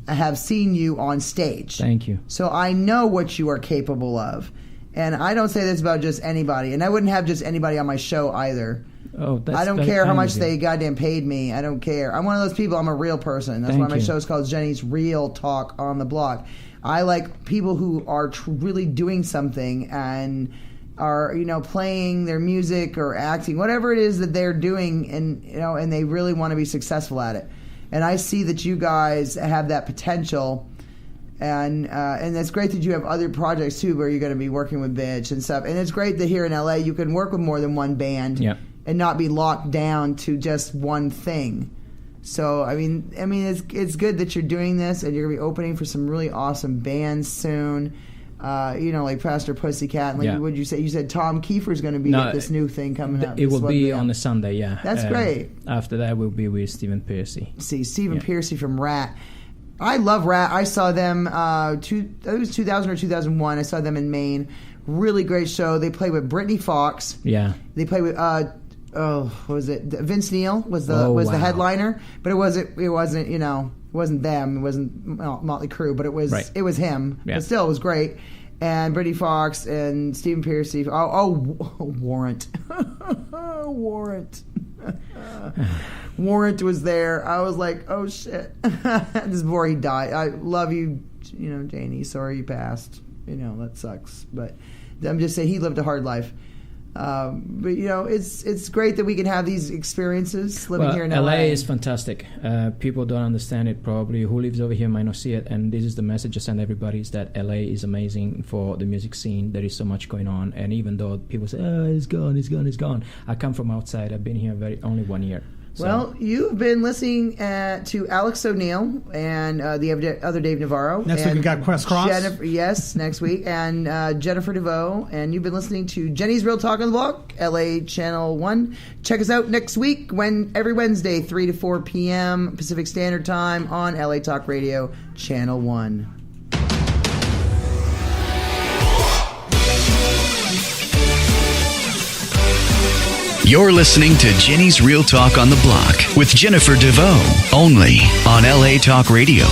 have seen you on stage. Thank you. So I know what you are capable of, and I don't say this about just anybody. And I wouldn't have just anybody on my show either. Oh, that's I don't care how much they goddamn paid me. I don't care. I'm one of those people. I'm a real person. That's why my show is called Jenny's Real Talk on the Block. I like people who are really doing something and are, playing their music or acting, whatever it is that they're doing, and they really want to be successful at it. And I see that you guys have that potential, and it's great that you have other projects too, where you're going to be working with Bitch and stuff. And it's great that here in LA you can work with more than one band. Yeah. And not be locked down to just one thing. So I mean, it's good that you're doing this, and you're gonna be opening for some really awesome bands soon. Like Pastor Pussycat. And what did you say? You said Tom Kiefer's going to be at this new thing coming up. It will be on a Sunday. Yeah, that's great. After that, we'll be with Stephen Pearcy. See, Stephen Pearcy from Rat. I love Rat. I saw them. It was 2000 or 2001. I saw them in Maine. Really great show. They played with Brittany Fox. Yeah. They played with. What was it? Vince Neil was the headliner, but it wasn't them. It wasn't Motley Crue, but it was him. Yeah. But still, it was great. And Brittany Fox and Stephen Pearcy. Warrant. Warrant was there. I was like, oh shit. This is before he died. I love you, Janie. Sorry you passed. That sucks. But I'm just saying he lived a hard life. But it's great that we can have these experiences living here in LA. LA is fantastic. People don't understand it probably. Who lives over here might not see it, and this is the message I send everybody: is that LA is amazing for the music scene. There is so much going on, and even though people say, "Oh, it's gone," I come from outside. I've been here only 1 year. So. Well, you've been listening to Alex O'Neill and the other Dave Navarro. Next week we got Quest Cross. Yes, next week. And Jennifer DeVoe. And you've been listening to Jenny's Real Talk on the Block, LA Channel 1. Check us out next week, every Wednesday, 3 to 4 p.m. Pacific Standard Time on LA Talk Radio, Channel 1. You're listening to Jenny's Real Talk on the Block with Jennifer DeVoe, only on LA Talk Radio.